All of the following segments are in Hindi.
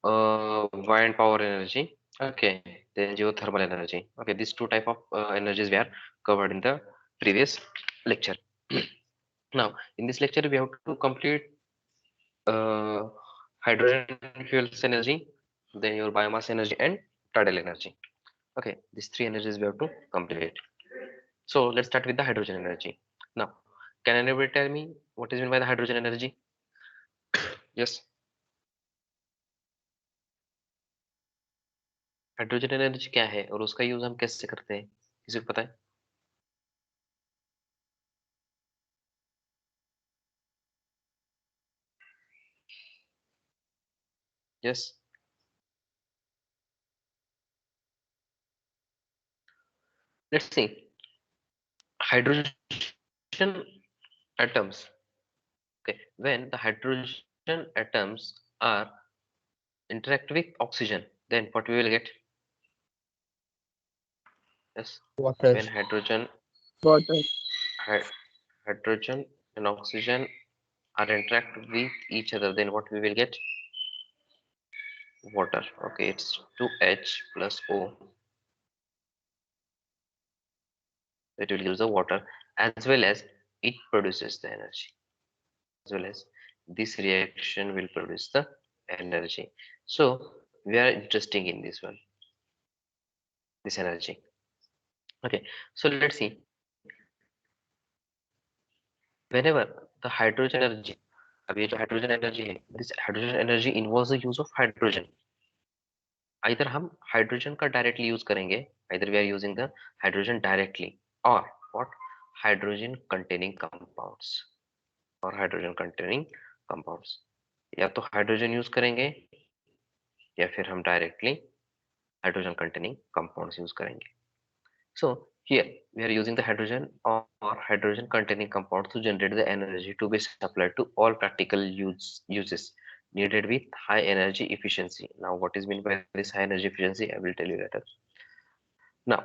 wind power energy. Okay, then geothermal energy. Okay, these two type of energies were covered in the previous lecture. Now, in this lecture, we have to complete uh, hydrogen fuels energy, then your biomass energy and tidal energy. Okay, these three energies we have to complete. So let's start with the hydrogen energy. Now, can anybody tell me what is meant by the hydrogen energy? Yes, hydrogen energy क्या है और उसका यूज हम कैसे करते हैं, किसी को पता है? Yes, let's see. Hydrogen atoms. Okay, when the hydrogen atoms are interact with oxygen, then what we will get? Yes, Water. when Water. hy- hydrogen and oxygen are interact with each other, then what we will get? Water. Okay, it's 2H plus O. That will give the water, as well as it produces the energy. As well as this reaction will produce the energy. So we are interesting in this one, this energy. Okay, so let's see. Whenever the hydrogen energy, अब ये जो हाइड्रोजन एनर्जी है, this hydrogen energy involves the use of hydrogen. Either हम हाइड्रोजन का डायरेक्टली यूज करेंगे, either we are using the hydrogen directly, or what, hydrogen containing compounds, or hydrogen containing compounds. या तो हाइड्रोजन यूज करेंगे या फिर हम directly hydrogen containing compounds use करेंगे. So here we are using the hydrogen or hydrogen containing compounds to generate the energy to be supplied to all practical uses needed with high energy efficiency. Now what is meant by this high energy efficiency, I will tell you later. Now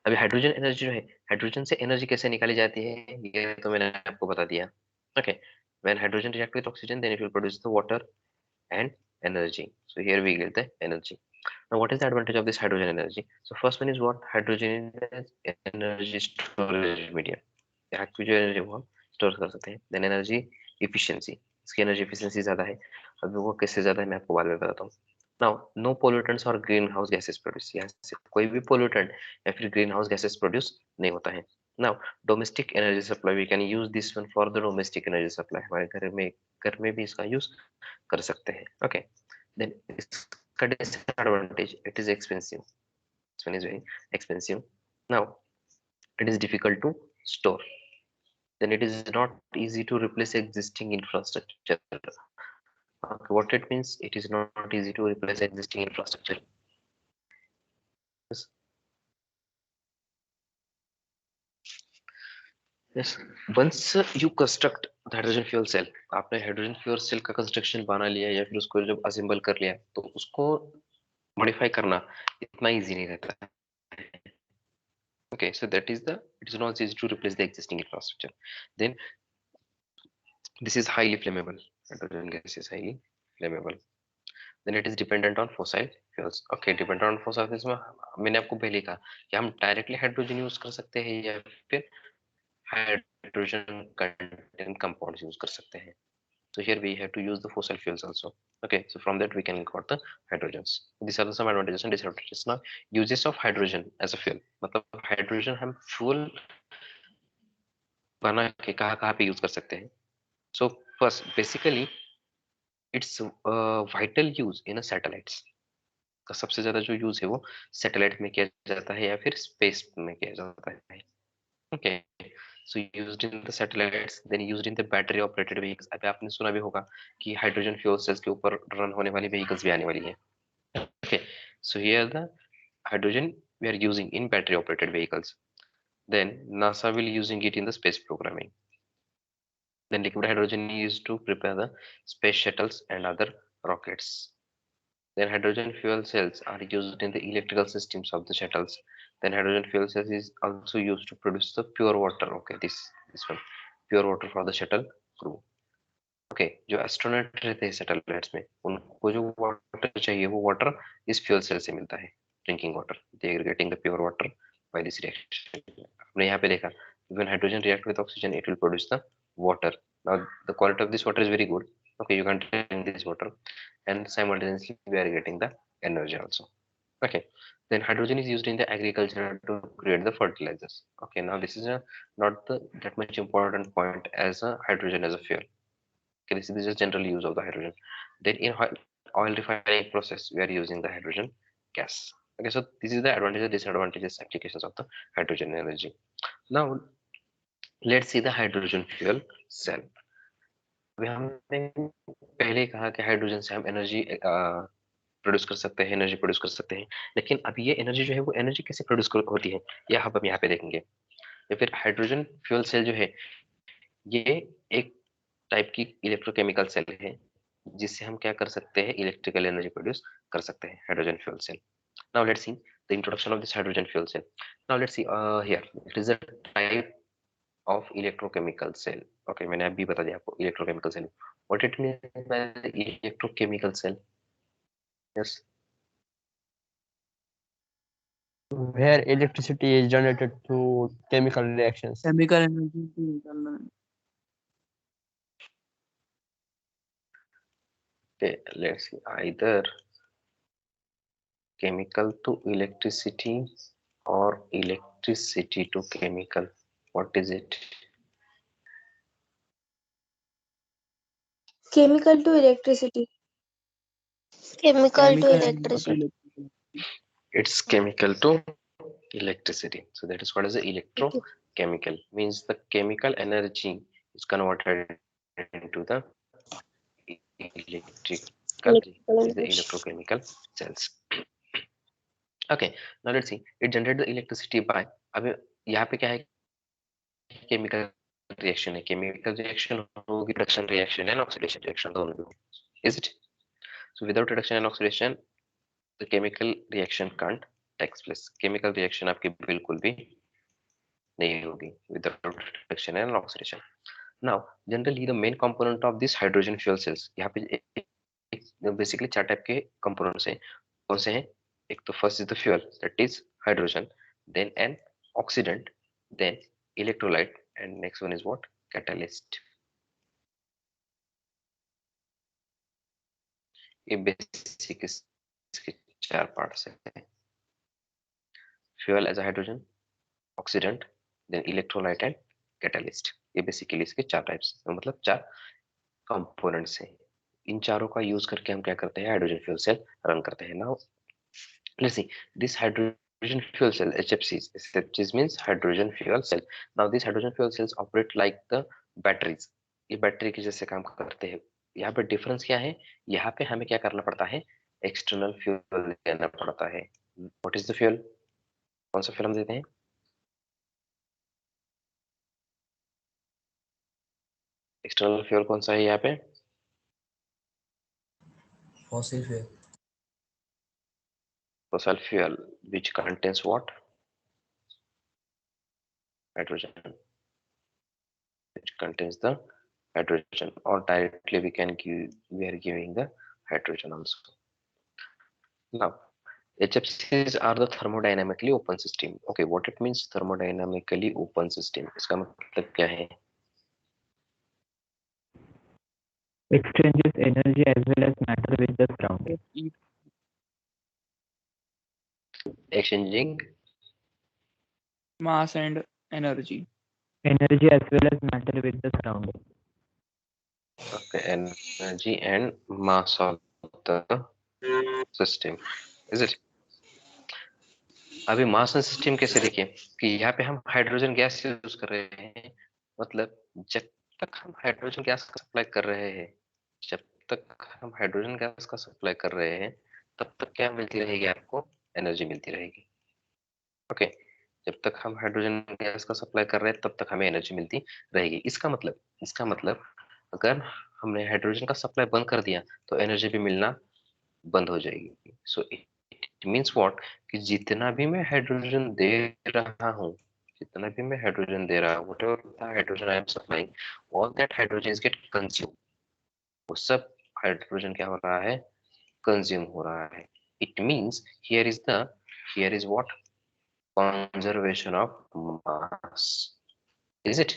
अभी हाइड्रोजन एनर्जी जो है, हाइड्रोजन से एनर्जी कैसे निकाली जाती है ये तो मैंने आपको बता दिया. Okay, when hydrogen react with oxygen then it will produce the water and energy. So here we get the energy. Now what is the advantage of this hydrogen energy? So first one is what, hydrogen is energy storage medium. Active जो एनर्जी वो हम स्टोर कर सकते हैं. देन एनर्जी इफिशिएंसी, इसकी एनर्जी इफिशिएंसी ज्यादा है. अब वो कैसे ज्यादा है मैं आपको बाद में बताता हूँ. नाउ नो पोल्यूटेंट्स और ग्रीन हाउस गैसेस प्रोड्यूस, यहाँ से कोई भी पोल्यूटेंट या फिर ग्रीन हाउस गैसेस प्रोड्यूस नहीं होता है. Now domestic energy supply, we can use this one for the domestic energy supply. हमारे घर में भी इसका यूज कर सकते हैं. ओके, देन इसका disadvantage, it is expensive. This one is very expensive. Now it is difficult to store, then it is not easy to replace existing infrastructure. Okay, what it means, it is not easy to replace existing infrastructure. Yes. Yes, once you construct the hydrogen fuel cell, आपने हाइड्रोजन फ्यूल सेल का कंस्ट्रक्शन बना लिया या फिर उसको जब असेंबल कर लिया, तो उसको मॉडिफाई करना इतना इजी नहीं रहता है. Okay, so that is the, it is not easy to replace the existing infrastructure. Then this is highly flammable. Hydrogen gas is highly flammable. Then it is dependent on fossil fuels. Okay, dependent on fossil fuels में मैंने आपको पहले कहा कि हम डायरेक्टली हाइड्रोजन यूज कर सकते हैं या फिर हाइड्रोजन कंटेंट कंपाउंड्स यूज कर सकते हैं. So here we have to use the fossil fuels also. Okay, so from that we can got the hydrogens. These are the some advantages and disadvantages. Now uses of hydrogen as a fuel, मतलब हाइड्रोजन हम फ्यूल बना के कहाँ कहाँ पे यूज कर सकते हैं. So first basically it's vital use in a satellites. का सबसे ज्यादा जो यूज है वो सैटेलाइट में किया जाता है या फिर स्पेस में किया जाता है. Okay, so used in the satellites, then used in the battery operated vehicles. अभी आपने सुना भी होगा कि हाइड्रोजन फ्यूल सेल्स के ऊपर रन होने वाली व्हीकल्स भी आने वाली है. Okay, so here the hydrogen we are using in battery operated vehicles. Then NASA will using it in the space programming. Then liquid hydrogen is used to prepare the space shuttles and other rockets. Then hydrogen fuel cells are used in the electrical systems of the shuttles. Then hydrogen fuel cells is also used to produce the pure water. Okay, this one, pure water for the shuttle crew. Okay, जो एस्ट्रोनॉट रहते हैं सैटेलाइट्स में, उनको जो वाटर चाहिए वो वाटर इस फ्यूल सेल से मिलता है, drinking water. They are getting the pure water by this reaction. आपने यहाँ पे देखा, when hydrogen react with oxygen it will produce the water. Now the quality of this water is very good. Okay, you can drink this water, and simultaneously we are getting the energy also. Okay, then hydrogen is used in the agriculture to create the fertilizers. Okay, now this is a not the that much important point as a hydrogen as a fuel. Okay, this is the general use of the hydrogen. Then in oil refining process, we are using the hydrogen gas. Okay, so this is the advantages, disadvantages, applications of the hydrogen energy. Now let's see the hydrogen fuel cell. अभी हमने पहले कहा कि हाइड्रोजन से हम एनर्जी प्रोड्यूस कर सकते हैं, एनर्जी प्रोड्यूस कर सकते हैं। लेकिन अभी ये एनर्जी जो है वो एनर्जी कैसे प्रोड्यूस होती है, ये हम यहाँ पे देखेंगे। या फिर हाइड्रोजन फ्यूल सेल जो है ये एक टाइप की इलेक्ट्रोकेमिकल सेल है, जिससे हम क्या कर सकते हैं, इलेक्ट्रिकल एनर्जी प्रोड्यूस कर सकते हैं, hydrogen fuel cell. Now let's see the introduction of this hydrogen fuel cell. Now let's see here it is a type of electrochemical cell. Okay, मैंने अभी बता दिया आपको electrochemical cell what it means by electrochemical cell. Yes, where electricity is generated through chemical reactions. Chemical energy to internal. okay, let's see either chemical to electricity or electricity to chemical. What is it? Chemical to electricity. Chemical to Chemical energy to electricity. electricity. It's chemical to electricity. So that is what is the Okay. electrochemical. Means the chemical energy is converted into the electrical energy. Electrical Is the energy. electrochemical cells. Okay, now let's see. It generated the electricity by. अब यहाँ पे क्या है, केमिकल रिएक्शन है, केमिकल रिएक्शन होगी, reduction reaction and oxidation reaction दोनों भी होगी। Is it? So without reduction and oxidation the chemical reaction can't takes place. Chemical reaction आपकी बिल्कुल भी नहीं होगी without reduction and oxidation. Now generally the main component of this hydrogen fuel cells, यहाँ पे बेसिकली चार टाइप के कंपोनेंट्स हैं। कौन से हैं? एक तो first is the fuel that is hydrogen, then an oxidant, then electrolyte, and next one is what? Catalyst. ये बेसिक इसके चार पार्ट्स हैं, fuel as hydrogen, oxidant, then electrolyte and catalyst. ये बेसिकली इसके चार टाइप्स, मतलब चार कंपोनेंट्स हैं। इन चारों का यूज करके हम क्या करते हैं, हाइड्रोजन फ्यूल सेल रन करते हैं। Now let's see this hydrogen fuel cell, HFCs. HFCs means hydrogen fuel cell. Now these hydrogen fuel cells operate like the batteries. ये बैटरी के जैसे काम करते हैं। यहाँ पे डिफरेंस क्या है, यहाँ पे हमें क्या करना पड़ता है, एक्सटर्नल फ्यूल देना पड़ता है। What is the fuel? कौन सा फ्यूल हम देते हैं? एक्सटर्नल फ्यूल कौन सा है यहाँ पे? Fossil fuel. Fossil fuel which contains what? Hydrogen. Which contains the hydrogen, or directly we can give, we are giving the hydrogen also. Now HFCs are the thermodynamically open system. Okay, what it means thermodynamically open system? इसका मतलब क्या है? Exchanges energy as well as matter with the surrounding. Exchanging Mass and energy. Energy as well as matter with the surrounding. okay, energy and mass of the system. Is it? अभी मास एंड सिस्टम कैसे देखिए कि यहाँ पे हम हाइड्रोजन गैस यूज कर रहे हैं, मतलब जब तक हम हाइड्रोजन गैस का सप्लाई कर रहे हैं, जब तक हम हाइड्रोजन गैस का सप्लाई कर रहे हैं तब तक क्या मिलती रहेगी आपको, एनर्जी मिलती रहेगी। ओके, जब तक हम हाइड्रोजन गैस का सप्लाई कर रहे हैं तब तक हमें एनर्जी मिलती रहेगी। इसका मतलब अगर हमने हाइड्रोजन का सप्लाई बंद कर दिया तो एनर्जी भी मिलना बंद हो जाएगी। सो इट मीन्स व्हाट, कि जितना भी मैं हाइड्रोजन दे रहा हूँ, जितना भी मैं हाइड्रोजन दे रहा हूँ, whatever hydrogen I am supplying, all that hydrogen get consume, वो सब हाइड्रोजन क्या हो रहा है, कंज्यूम हो रहा है. It means here is what, conservation of mass, is it?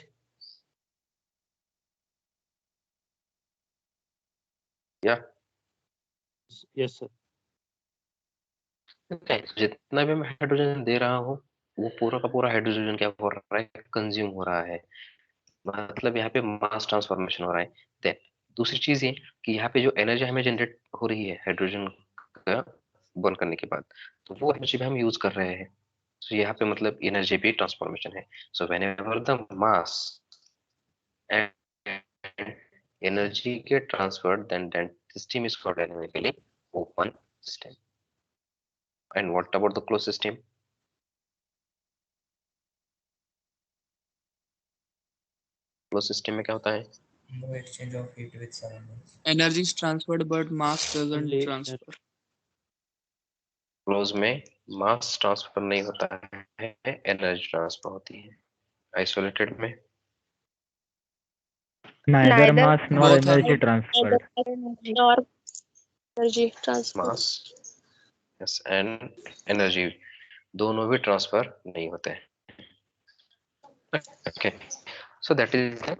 Yeah. Yes, sir. Okay. जितना भी मैं हाइड्रोजन दे रहा हूँ वो पूरा का पूरा हाइड्रोजन क्या हो रहा है, कंज्यूम हो रहा है. मतलब यहाँ पे मास ट्रांसफॉर्मेशन हो रहा है. देन दूसरी चीज ये कि यहाँ पे जो एनर्जी हमें जनरेट हो रही है हाइड्रोजन का बर्न करने के बाद, तो वो एनर्जी भी हम यूज कर रहे हैं. तो यहाँ पे मतलब एनर्जी भी ट्रांसफॉर्मेशन है. So when ever the mass and energy get transferred, then that system is called dynamically open system. And what about the closed system? Close system में क्या होता है? No exchange of heat with surroundings. Energy is transferred, but mass doesn't Only, sir. transfer. Close में मास ट्रांसफर नहीं होता है, एनर्जी ट्रांसफर होती है. आइसोलेटेड में Neither Neither mass nor Both are energy neither transferred. energy nor energy transfer. Mass yes and energy दोनों भी ट्रांसफर नहीं होते हैं. Okay, so that is the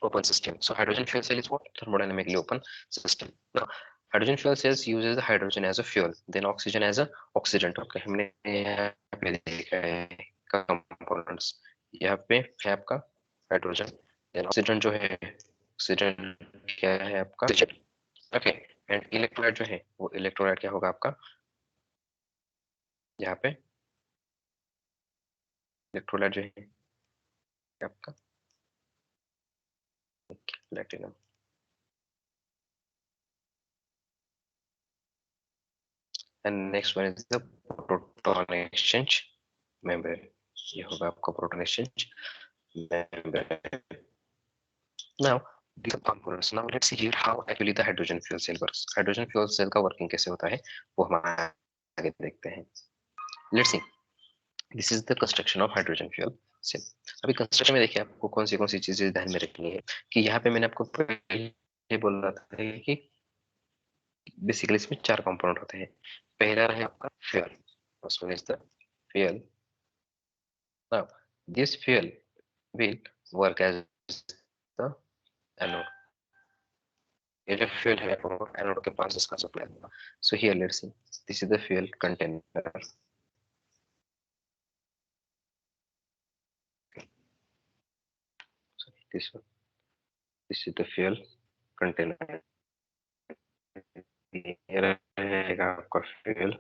open system. So hydrogen fuel cell is what? Thermodynamically open system. Now, hydrogen fuel cells uses the hydrogen as a fuel, then oxygen as a oxidant. Okay, हमने यहाँ पे देखा है components. यहाँ पे है आपका हाइड्रोजन, then oxygen जो है, oxygen क्या है आपका? Okay, and electrolyte जो है, वो electrolyte क्या होगा आपका? यहाँ पे electrolyte जो है आपका platinum. And next one is the proton exchange membrane. ये होगा आपका proton exchange membrane. Now these are components. Now let's see here how actually the hydrogen fuel cell works. Hydrogen fuel cell का working कैसे होता है वो हम आगे देखते हैं. Let's see. This is the construction of hydrogen fuel cell. अभी कंस्ट्रक्शन में देखिए आपको कौन सी चीजें ध्यान में रखनी है कि यहाँ पे मैंने आपको पहले बोला था कि बेसिकली इसमें 4 कंपोनेंट होते हैं. पहला है आपका fuel. First one is the fuel. Now this fuel will work as the anode. ये जो फ्यूल है वो एनोड के पास इसका सप्लाई होगा. So here let's see, this is the fuel container. This is the fuel container. ये रहेगा आपका फ्यूल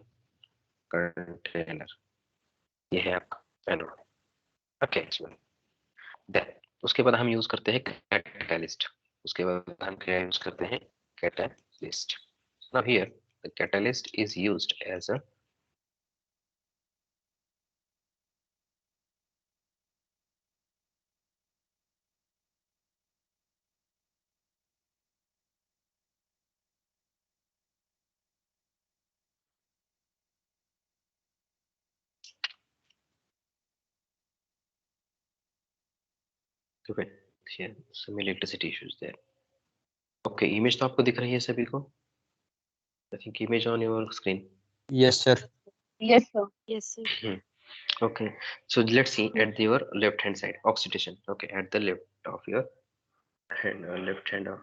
कंटेनर. ये है आपका एनोड. ओके, देन उसके बाद हम यूज करते हैं कैटलिस्ट. उसके बाद हम क्या यूज करते हैं? Catalyst. Now here the catalyst is used as a here some electricity issues there. Okay, image तो आपको दिख रही है सभी को? I think image on your screen. Yes, sir. Yes, sir. Yes, sir. Okay, so let's see at your left hand side oxidation. Okay, at the left of your hand, left hand of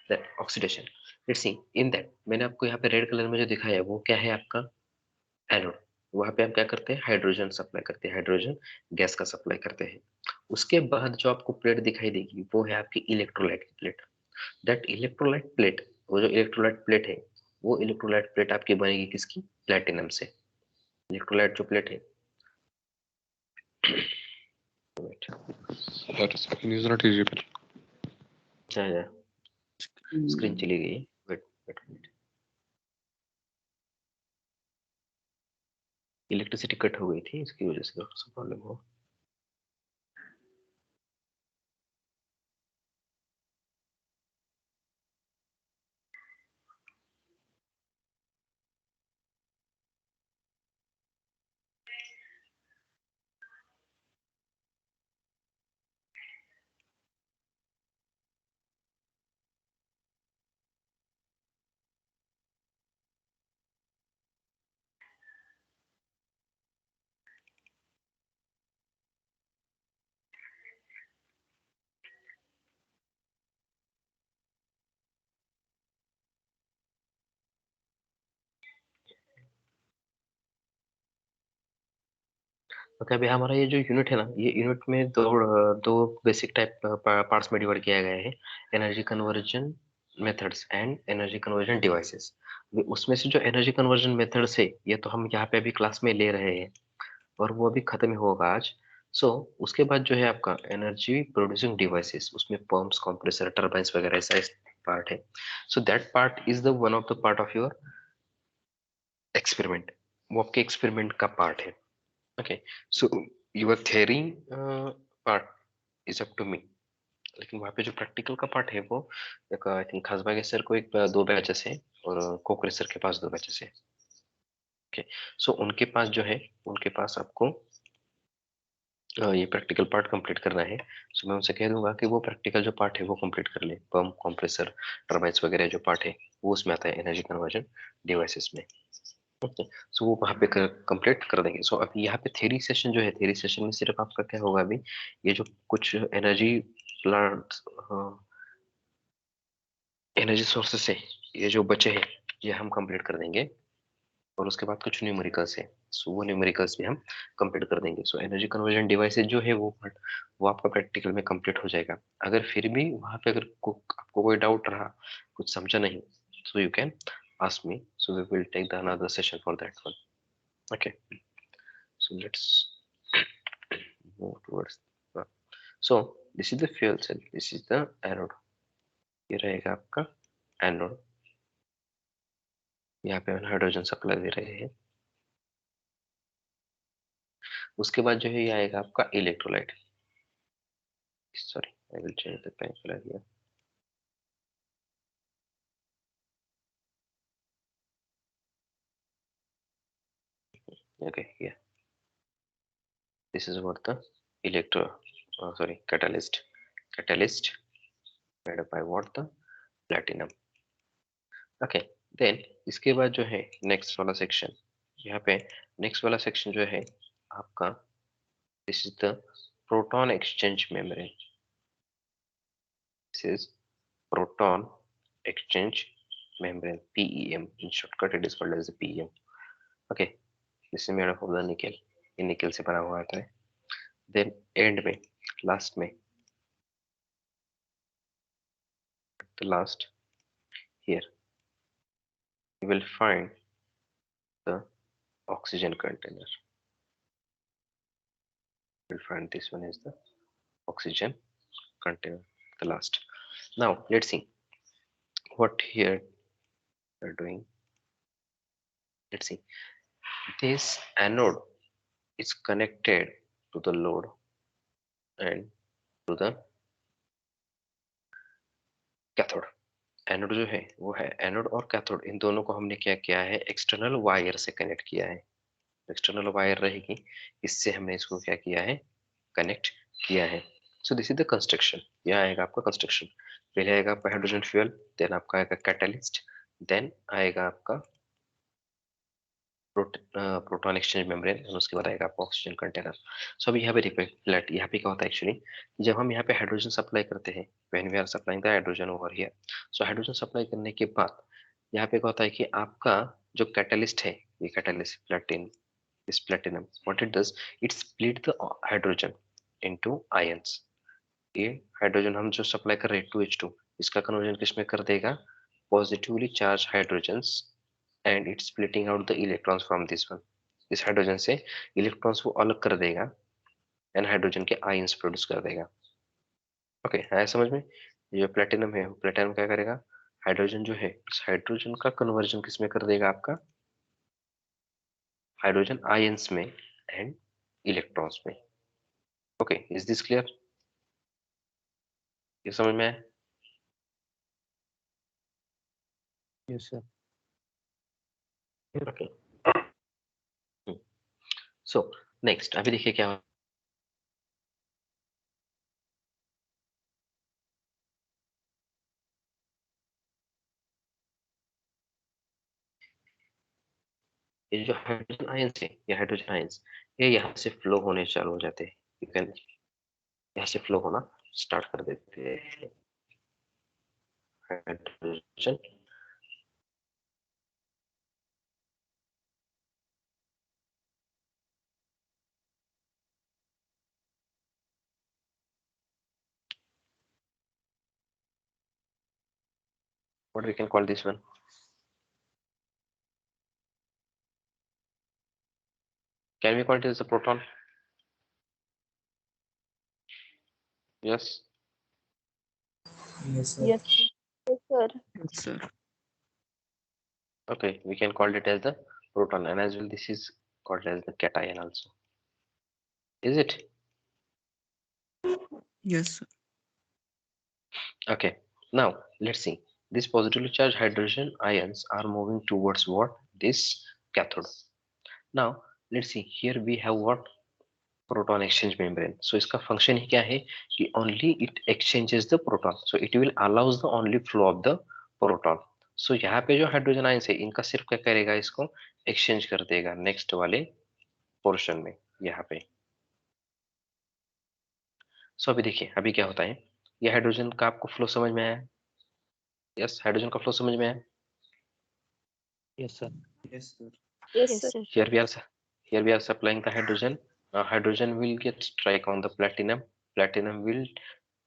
that oxidation. Let's see in that मैंने आपको यहाँ पे रेड कलर में जो दिखाया है वो क्या है आपका एनोड. वहां पे हम क्या करते हैं? हाइड्रोजन सप्लाई करते हैं, हाइड्रोजन गैस का सप्लाई करते हैं. उसके बाद जो आपको प्लेट दिखाई देगी वो है आपकी इलेक्ट्रोलाइट की प्लेट. दैट इलेक्ट्रोलाइट प्लेट, वो जो इलेक्ट्रोलाइट प्लेट है वो इलेक्ट्रोलाइट प्लेट आपकी बनेगी किसकी? प्लेटिनम से. इलेक्ट्रोलाइट जो प्लेट है That screen is not visible. Screen चली गई. Wait wait wait, electricity cut हो गई थी इसकी वजह से प्रॉब्लम हो. ओके, अभी हमारा ये जो यूनिट है ना, ये यूनिट में दो बेसिक टाइप पार्ट्स में डिवाइड किया गया है, energy conversion methods and energy conversion devices. उसमें से जो एनर्जी कन्वर्जन मेथड्स है, ये तो हम यहाँ पे अभी क्लास में ले रहे हैं और वो अभी खत्म ही होगा आज। उसके बाद जो है आपका एनर्जी प्रोड्यूसिंग डिवाइसेस, उसमें पंप्स, कंप्रेसर, टर्बाइंस वगैरह ऐसा पार्ट है। So that part is the one of the part of your experiment, वो आपके एक्सपेरिमेंट का पार्ट है। Okay, so your theory part is up to me, लेकिन वहाँ पे जो प्रैक्टिकल का पार्ट है वो एक आई थिंक खासबाग के सर को एक दो बैचेस है और कोकरे सर के पास दो बैचेस है। ओके, सो उनके पास जो है, उनके पास आपको ये प्रैक्टिकल पार्ट कंप्लीट करना है। सो मैं उनसे कह दूंगा कि वो प्रैक्टिकल जो पार्ट है वो कंप्लीट कर ले। पंप, कंप्रेसर, टर्बाइन्स वगैरह जो पार्ट है वो उसमें आता है एनर्जी कन्वर्जन डिवाइसेस में। ओके, सो वो वहाँ पे कंप्लीट कर देंगे। सो अभी यहाँ पे थ्योरी सेशन जो है, थ्योरी सेशन में सिर्फ आपका क्या होगा, अभी ये जो कुछ एनर्जी प्लांट, एनर्जी सोर्सेस है, ये जो बचे हैं ये हम कंप्लीट कर देंगे। और उसके बाद कुछ न्यूमेरिकल्स है, सो वो न्यूमेरिकल्स भी हम कंप्लीट कर देंगे। सो एनर्जी कन्वर्जन डिवाइसेस जो है वो पार्ट वो आपका प्रैक्टिकल में कंप्लीट हो जाएगा। अगर फिर भी वहां पे अगर आपको कोई डाउट रहा, कुछ समझा नहीं, so you can ask me, so we will take the another session for that one. Okay, so let's move towards, so this is the fuel cell, this is the anode, ये रहेगा आपका एनोड। यहाँ पे हम हाइड्रोजन सप्लाई दे रहे हैं। उसके बाद जो है ये आएगा आपका electrolyte. Sorry, I will change the pen color here. Okay, yeah. This is what the catalyst made up by what, the platinum. Okay, then इसके बाद जो है नेक्स्ट वाला सेक्शन, यहाँ पे नेक्स्ट वाला सेक्शन जो है आपका, this is the proton exchange membrane. This is proton exchange membrane, PEM. In shortcut, it is called as the PEM. Okay, this is made up of the nickel. ये निकल से बना हुआ आता है। देन एंड में, लास्ट में, the last here you will find the oxygen container. You will find this one is the oxygen container, the last. Now let's see what here we are doing. Let's see, this anode is connected to the load and to the cathode. Anode जो है वो है, एनोड और कैथोड इन दोनों को हमने क्या किया है, एक्सटर्नल वायर से कनेक्ट किया है। एक्सटर्नल वायर रहेगी, इससे हमने इसको क्या किया है, कनेक्ट किया है। सो दिस इज द कंस्ट्रक्शन। यह आएगा आपका कंस्ट्रक्शन, पहले आएगा आपका हाइड्रोजन फ्यूल, देन आपका आएगा कैटलिस्ट, देन आएगा आपका प्रोटॉन एक्सचेंज मेम्ब्रेन, और उसके बाद आएगा आपका ऑक्सीजन कंटेनर। सो अभी यहाँ पे रिफ्लेक्ट, यहाँ पे क्या होता है एक्चुअली, जब हम यहाँ पे हाइड्रोजन सप्लाई करते हैं, when we are supplying the hydrogen over here, so hydrogen supply करने के बाद यहाँ पे क्या होता है कि आपका जो कैटलिस्ट है, ये कैटलिस्ट प्लेटिन, इस platinum, what it does, it split the hydrogen into ions. ये हाइड्रोजन हम जो सप्लाई कर रहे हैं 2H2, इसका कन्वर्जन किसमें कर देगा, positively charge hydrogens, and it's splitting out the electrons from this one. इस हाइड्रोजन से इलेक्ट्रॉन्स को अलग कर देगा एंड हाइड्रोजन के आयंस प्रोड्यूस कर देगा। ओके, है समझ में? ये प्लेटिनम है, प्लेटिनम क्या करेगा, हाइड्रोजन जो है, इस हाइड्रोजन का कन्वर्जन किसमें कर देगा, आपका हाइड्रोजन आयंस में एंड इलेक्ट्रॉन्स में। Okay, is this clear? ये समझ में आया? Yes, sir. Okay, so next अभी देखिए क्या, ये जो हाइड्रोजन आयंस है, ये हाइड्रोजन आयंस ये यहाँ से फ्लो होने चालू हो जाते हैं। यू कैन यहाँ से फ्लो होना स्टार्ट कर देते हैं hydrogen. what we can call this one? Can we call it as a proton? Yes. Yes, sir. Yes, sir. Yes, sir. Yes, sir. Okay, we can call it as the proton, and as well this is called as the cation also. Is it? Yes, sir. Okay. Now let's see. These positively charged hydrogen ions are moving towards what? This cathode. Now let's see. Here we have what? Proton exchange membrane. So इसका function ही क्या है कि only it exchanges the proton. So it will allows the only flow of the proton. So यहाँ पे जो हाइड्रोजन आयंस है इनका सिर्फ क्या करेगा, इसको एक्सचेंज कर देगा नेक्स्ट वाले पोर्शन में यहाँ पे. सो अभी देखिए अभी क्या होता है. ये हाइड्रोजन का आपको फ्लो समझ में आया? यस, हाइड्रोजन का फ्लो समझ में आया? Yes, sir. Yes, sir. Yes, Yes, sir. sir. Here we are supplying the hydrogen. Hydrogen will get strike on the platinum. Platinum will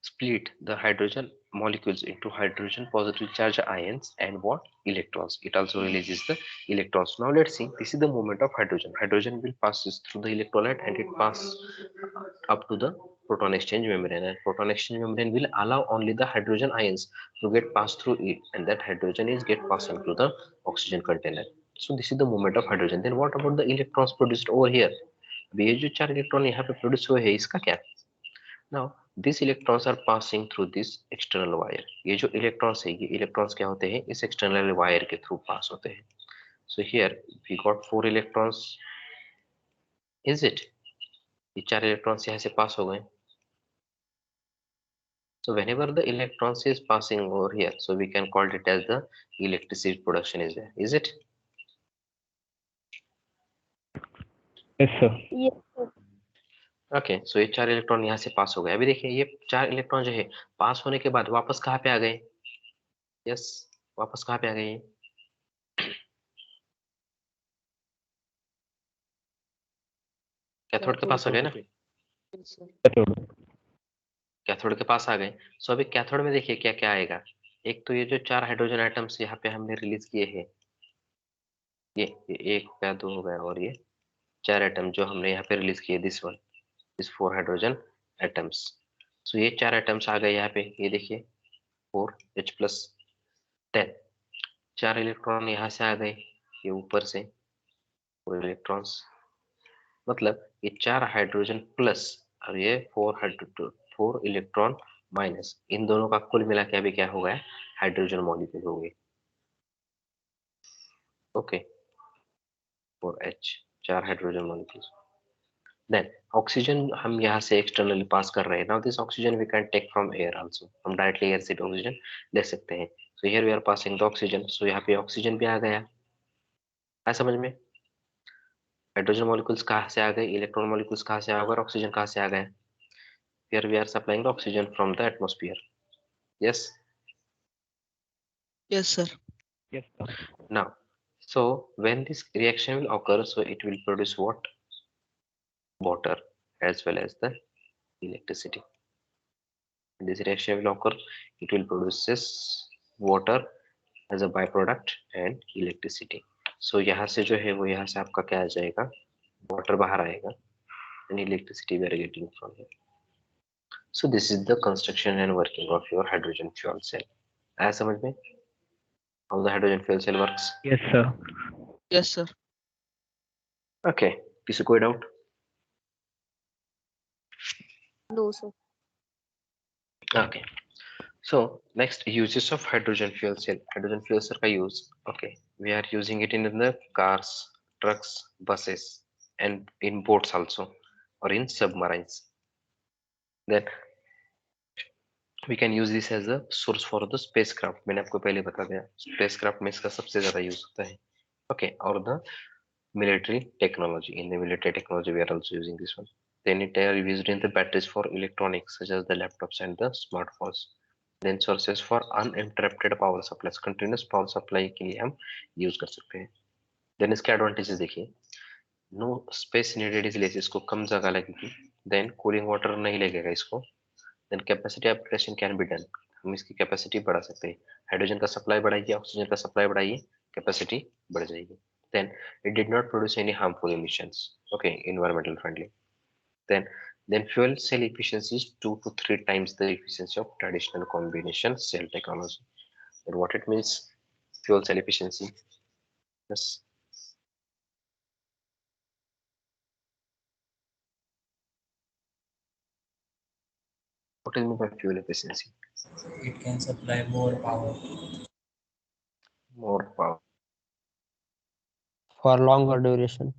split the hydrogen molecules into hydrogen positive charge ions and what? Electrons. It also releases the electrons. Now let's see. This is the movement of hydrogen. Hydrogen will passes through the electrolyte and it passes up to the proton exchange membrane, and proton exchange membrane will allow only the hydrogen ions to get passed through it, and that hydrogen is get passed into the oxygen container. So this is the movement of hydrogen. Then what about the electrons produced over here? अब ये जो 4 इलेक्ट्रॉन यहाँ पे प्रोड्यूस हुए हैं इसका क्या? Now these electrons are passing through this external wire. ये जो इलेक्ट्रॉन्स है ये इलेक्ट्रॉन्स क्या होते हैं, इस एक्सटर्नल वायर के थ्रू पास होते हैं. So here we got 4 electrons. Is it? ये 4 इलेक्ट्रॉन्स यहाँ से पास हो गए. So whenever the electrons is passing over here, so we can call it as the electricity production is there. Is it? Yes, sir. Yes, sir. Okay. So ये 4 इलेक्ट्रॉन यहाँ से पास हो गए. अभी देखिए ये 4 इलेक्ट्रॉन जो है पास होने के बाद वापस कहाँ पे आ गए? यस, वापस कहाँ पे आ गए? कैथोड के पास आ गए ना? Yes, sir. Cathode. कैथोड के पास आ गए. सो अभी कैथोड में देखिए क्या क्या आएगा. एक तो ये जो 4 हाइड्रोजन एटम्स यहाँ पे हमने रिलीज किए हैं, ये 1 हो गया, 2 हो गया, और ये 4 एटम जो हमने यहाँ पे रिलीज किए, this one, this 4 hydrogen atoms. So ये 4 एटम्स आ गए यहाँ पे, ये देखिए 4H+. देन 4 इलेक्ट्रॉन यहाँ से आ गए, ये ऊपर से 4 इलेक्ट्रॉन्स, मतलब ये 4 हाइड्रोजन प्लस और ये 4 इलेक्ट्रॉन माइनस, इन दोनों का कुल मिला के अभी क्या हो गया? हाइड्रोजन मॉलिक्यूल हो गए. Okay, 4H, 4 hydrogen molecules. Then oxygen हम यहाँ से एक्सटर्नली पास कर रहे हैं. Now this oxygen we can take from air also. हम डायरेक्टली एयर से ऑक्सीजन ले सकते हैं. So here we are passing the oxygen. So यहाँ पे ऑक्सीजन भी आ गया है समझ में? हाइड्रोजन मॉलिक्यूल्स कहाँ से आ गए, इलेक्ट्रॉन मॉलिक्यूल्स कहाँ से आ गए, और ऑक्सीजन कहाँ से आ गए? Here we are supplying the oxygen from the atmosphere. Yes. Yes, sir. Yes, sir. Now, so when this reaction will occur, so it will produce what? Water as well as the electricity. This reaction will occur, it will produce this water as a byproduct and electricity. So यहाँ से जो है वो यहाँ से आपका क्या आ जाएगा? Water बाहर आएगा and electricity we are getting from here. So this is the construction and working of your hydrogen fuel cell. आया समझ में? How the hydrogen fuel cell works? Yes, sir. Yes, sir. Okay. किसी कोई doubt? No, sir. Okay. So next, uses of hydrogen fuel cell. Hydrogen fuel cell का use. Okay, we are using it in the cars, trucks, buses, and in boats also, or in submarines. Then we can use this as a source for the spacecraft. मैंने आपको पहले बता दिया spacecraft में इसका सबसे ज्यादा use होता है. Okay, or the military technology. In the military technology, we are also using this one. Then it are used in the batteries for electronics, such as the laptops and the smartphones. Then sources for uninterrupted power supplies, continuous power supply के लिए हम use कर सकते हैं. Then इसके advantages देखिए. No space needed इसलिए इसको कम जगह लगेगी. Then cooling water नहीं लगेगा इसको. Then capacity upgradation can be done. हम इसकी कैपेसिटी बढ़ा सकते हैं। हाइड्रोजन का सप्लाई बढ़ाइए, ऑक्सीजन का सप्लाई बढ़ाइए, कैपेसिटी बढ़ जाएगी। Then it did not produce any harmful emissions, okay, environmental friendly. Then fuel cell efficiency is 2 to 3 times the efficiency of traditional combination cell technology. And what it means, fuel cell efficiency? Yes. What is meant by fuel efficiency? It can supply more power. More power. For longer duration.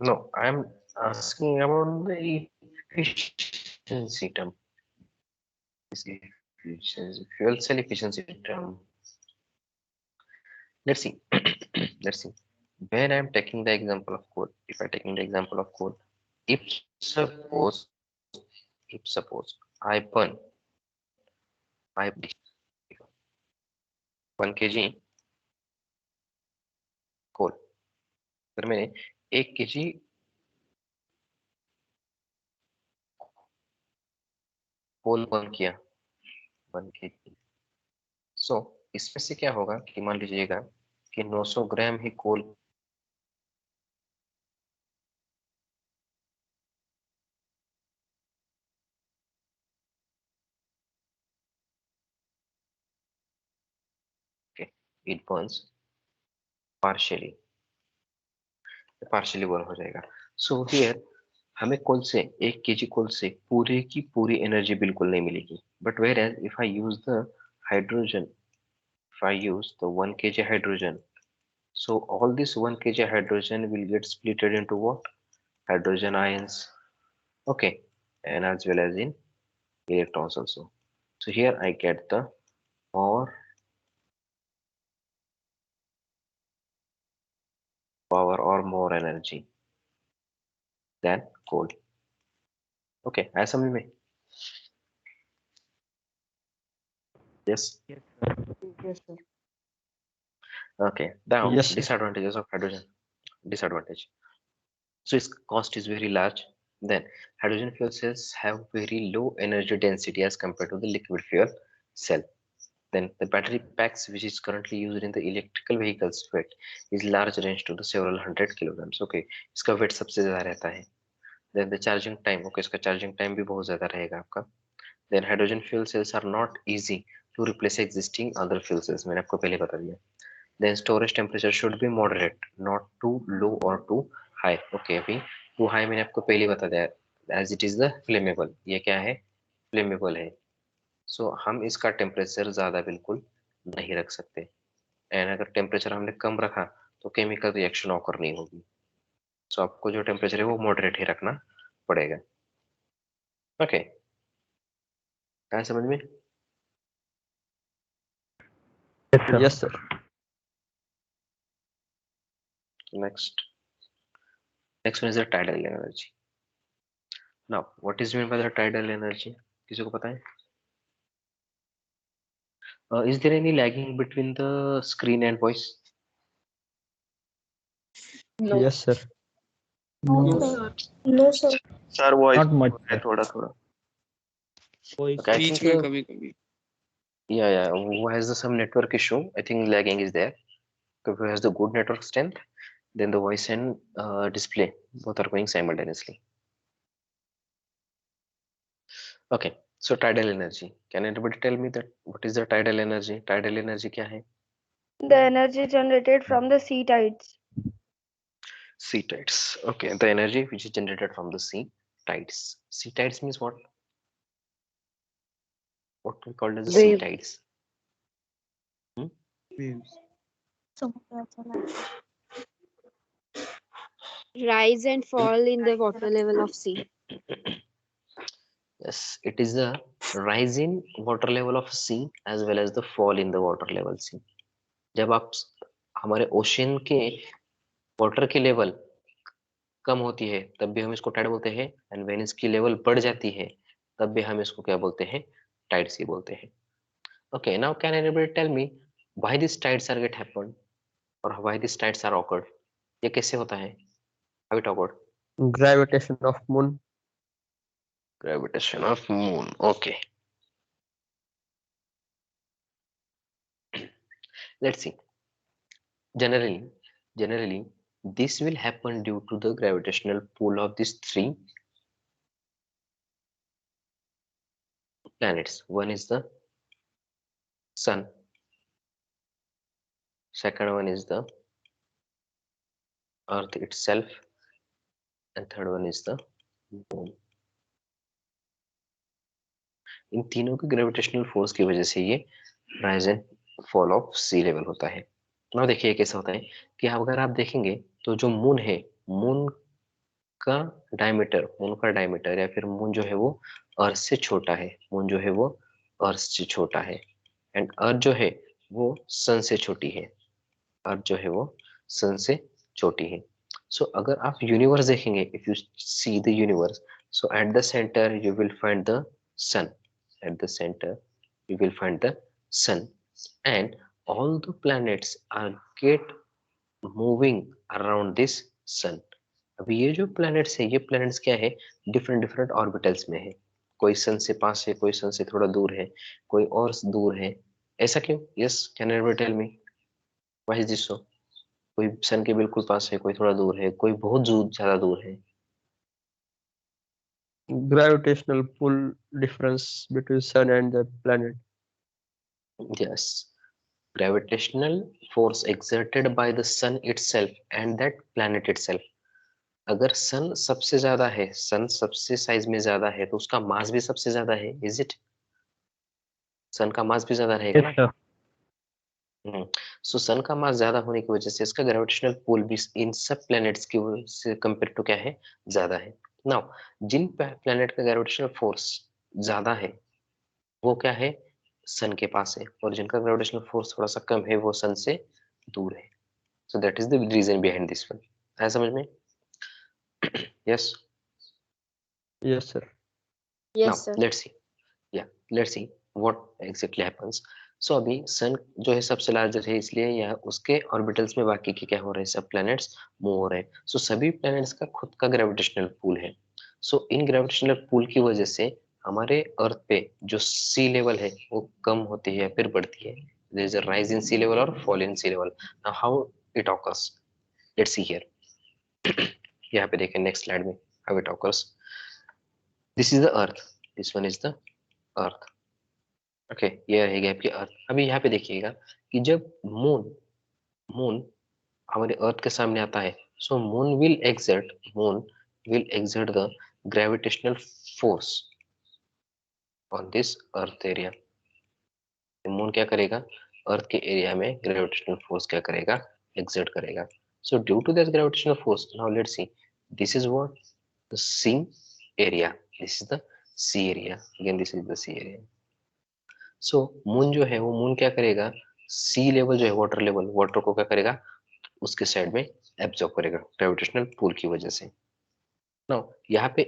No, I am asking about the efficiency term. Efficiency, fuel cell efficiency term. Let's see. Let's see. When I am taking the example of coal, if I taking the example of coal, if suppose, if suppose I 1 kg कोल, अगर मैंने 1 kg कोल बर्न किया, 1 kg, सो इसमें से क्या होगा कि मान लीजिएगा कि 900 ग्राम ही कोल के it Burns partially, partially burn हो जाएगा। सो हियर हमें कोल से 1 kg कोल से पूरी की पूरी एनर्जी बिल्कुल नहीं मिलेगी, but whereas if I use the hydrogen, if I use the 1 kg hydrogen, so all this 1 kg hydrogen will get splitted into what? Hydrogen ions, okay, and as well as in electrons also. So here I get the more power or more energy than coal. Okay, I समझ में? Yes. Yes, sir. Okay. Now Yes, sir. disadvantages of hydrogen. Disadvantage. So its cost is very large. Then hydrogen fuel cells have very low energy density as compared to the liquid fuel cell. Then the battery packs which is currently used in the electrical vehicles weight is large range to the several hundred kilograms. Okay, इसका weight सबसे ज्यादा रहता है. Then the charging time, okay, इसका charging time भी बहुत ज्यादा रहेगा आपका. Then hydrogen fuel cells are not easy to replace existing other fuel cells. मैंने आपको पहले बता दिया. Then storage temperature should be moderate, not too low or too high. Okay, अभी too high मैंने आपको पहले बता दिया, as it is the flammable. ये क्या है? Flammable है. So हम इसका टेम्परेचर ज्यादा बिल्कुल नहीं रख सकते, एंड अगर टेम्परेचर हमने कम रखा तो केमिकल रिएक्शन ऑकर नहीं होगी। सो आपको जो टेम्परेचर है वो मॉडरेट ही रखना पड़ेगा। ओके, क्या समझ में? Yes, sir. Yes, sir. Next one is the tidal energy. Now what is mean by the tidal energy? किसी को पता है? Is there any lagging between the screen and voice? No. Yes, sir. No, sir. No, sir. Sir voice not much, sir. थोड़ा थोड़ा। Voice. Okay, I beach think में कभी कभी। yeah, who has the some network issue? I think lagging is there. So who has the good network strength, then the voice and display both are going simultaneously. Okay, so tidal energy, can anybody tell me that what is the tidal energy? Tidal energy क्या है? The energy generated from the sea tides. Sea tides. Okay, the energy which is generated from the sea tides. Sea tides means what we call as the sea Wave. tides. Hmm? Waves. Rise and fall in the water level of sea. Yes, it is the rise in water level of sea as well as the fall in the water level sea. जब आप हमारे ओशन के वाटर की लेवल कम होती है तब भी हम इसको टाइड बोलते हैं, एंड व्हेन इसकी लेवल बढ़ जाती है तब भी हम इसको क्या बोलते हैं? टाइड सी बोलते हैं। Okay, now can anybody tell me why this tides are get happened और why this tides are occurred? ये कैसे होता है? How it occurred? Gravitation of moon. Gravitation of moon. Okay. Let's see. Generally, this will happen due to the gravitational pull of these three planets. One is the sun, second one is the earth itself, and third one is the moon. इन तीनों के ग्रेविटेशनल फोर्स की वजह से ये rise and fall of sea level होता है। ना देखिए कैसा होता है कि अगर आप देखेंगे तो जो मून है, मून मून का डायमीटर या फिर मून जो है वो अर्थ से छोटा है, मून जो है वो अर्थ से छोटा है, एंड अर्थ जो है वो सन से छोटी है, अर्थ जो है वो सन से छोटी है। सो अगर आप यूनिवर्स देखेंगे, if you see the universe, so at the center you will find the sun, at the center you will find the sun, and all the planets are get moving around this sun. अभी ये जो planets है, ये planets क्या है, डिफरेंट डिफरेंट ऑर्बिटल्स में है। कोई सन से पास है, कोई सन से थोड़ा दूर है, कोई और दूर है। ऐसा क्यों? Yes, can anybody tell me why is this so? कोई सन के बिल्कुल पास है, कोई थोड़ा दूर है, कोई बहुत ज्यादा दूर है। Gravitational pull difference between sun and the planet. Yes, gravitational force exerted by the sun itself and that planet itself. अगर सन सबसे ज्यादा है, सन सबसे साइज में ज्यादा है, तो उसका मास भी सबसे ज्यादा है, इज इट? सन का मास भी ज्यादा रहेगा Yes, ना। sir. सो सन का मास ज्यादा होने की वजह से इसका ग्रेविटेशनल पुल भी इन सब प्लैनेट्स की से कंपेयर टू क्या है, ज्यादा है। नाउ जिन प्लैनेट का ग्रेविटेशनल फोर्स ज्यादा है वो क्या है, सन के पास है, और जिनका ग्रेविटेशनल फोर्स थोड़ा सा कम है वो सन से दूर है। So that is the reason behind this one. आया समझ में? Yes. Yes, sir. Now Yes, sir. Let's see, या let's see what exactly happens. So अभी सन जो है सबसे लार्जर है, इसलिए या उसके ऑर्बिटल्स में बाकी के क्या हो रहे हैं, सब प्लैनेट्स मूव हो रहे हैं। सो सभी प्लैनेट्स का खुद का ग्रेविटेशनल पूल है। सो इन ग्रेविटेशनल पूल की वजह से हमारे अर्थ पे जो सी लेवल है वो कम होती है या फिर बढ़ती है। There is a rise in sea level और fall in sea level. Now how it occurs, let's see here. यहाँ पे देखें नेक्स्ट स्लाइड में how it occurs. This is the earth, this one is the earth. Okay, ये रहेगी आपकी अर्थ। अभी यहाँ पे देखिएगा कि जब मून मून हमारे अर्थ के सामने आता है, so moon will exert the gravitational force on this earth area. Moon क्या करेगा, अर्थ के एरिया में ग्रेविटेशनल फोर्स क्या करेगा, एक्सर्ट करेगा। So due to this gravitational force, now let's see, this is what, the sea area, this is the sea area, again this is the sea area. So moon जो है वो मून क्या करेगा, सी लेवल जो है वाटर लेवल, वाटर को क्या करेगा, उसके साइड में एब्जॉर्ब करेगा ग्रेविटेशनल पुल की वजह से। नाउ यहाँ पे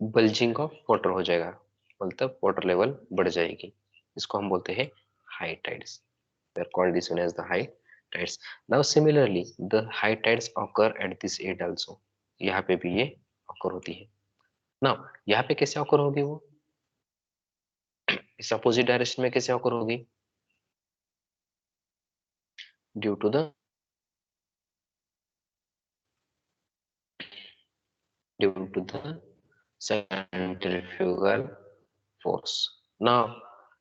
बल्जिंग ऑफ वाटर हो जाएगा, मतलब वाटर लेवल बढ़ जाएगी, इसको हम बोलते हैं high tides. We are called this one as the high tides. Now similarly the high tides occur at this edge also, यहाँ पे भी ये ऑकर होती है। नाउ यहाँ पे कैसे ऑकर होगी वो, इस अपोजिट डायरेक्शन में कैसे ऑकर होगी, due to the due to the centrifugal force. Now,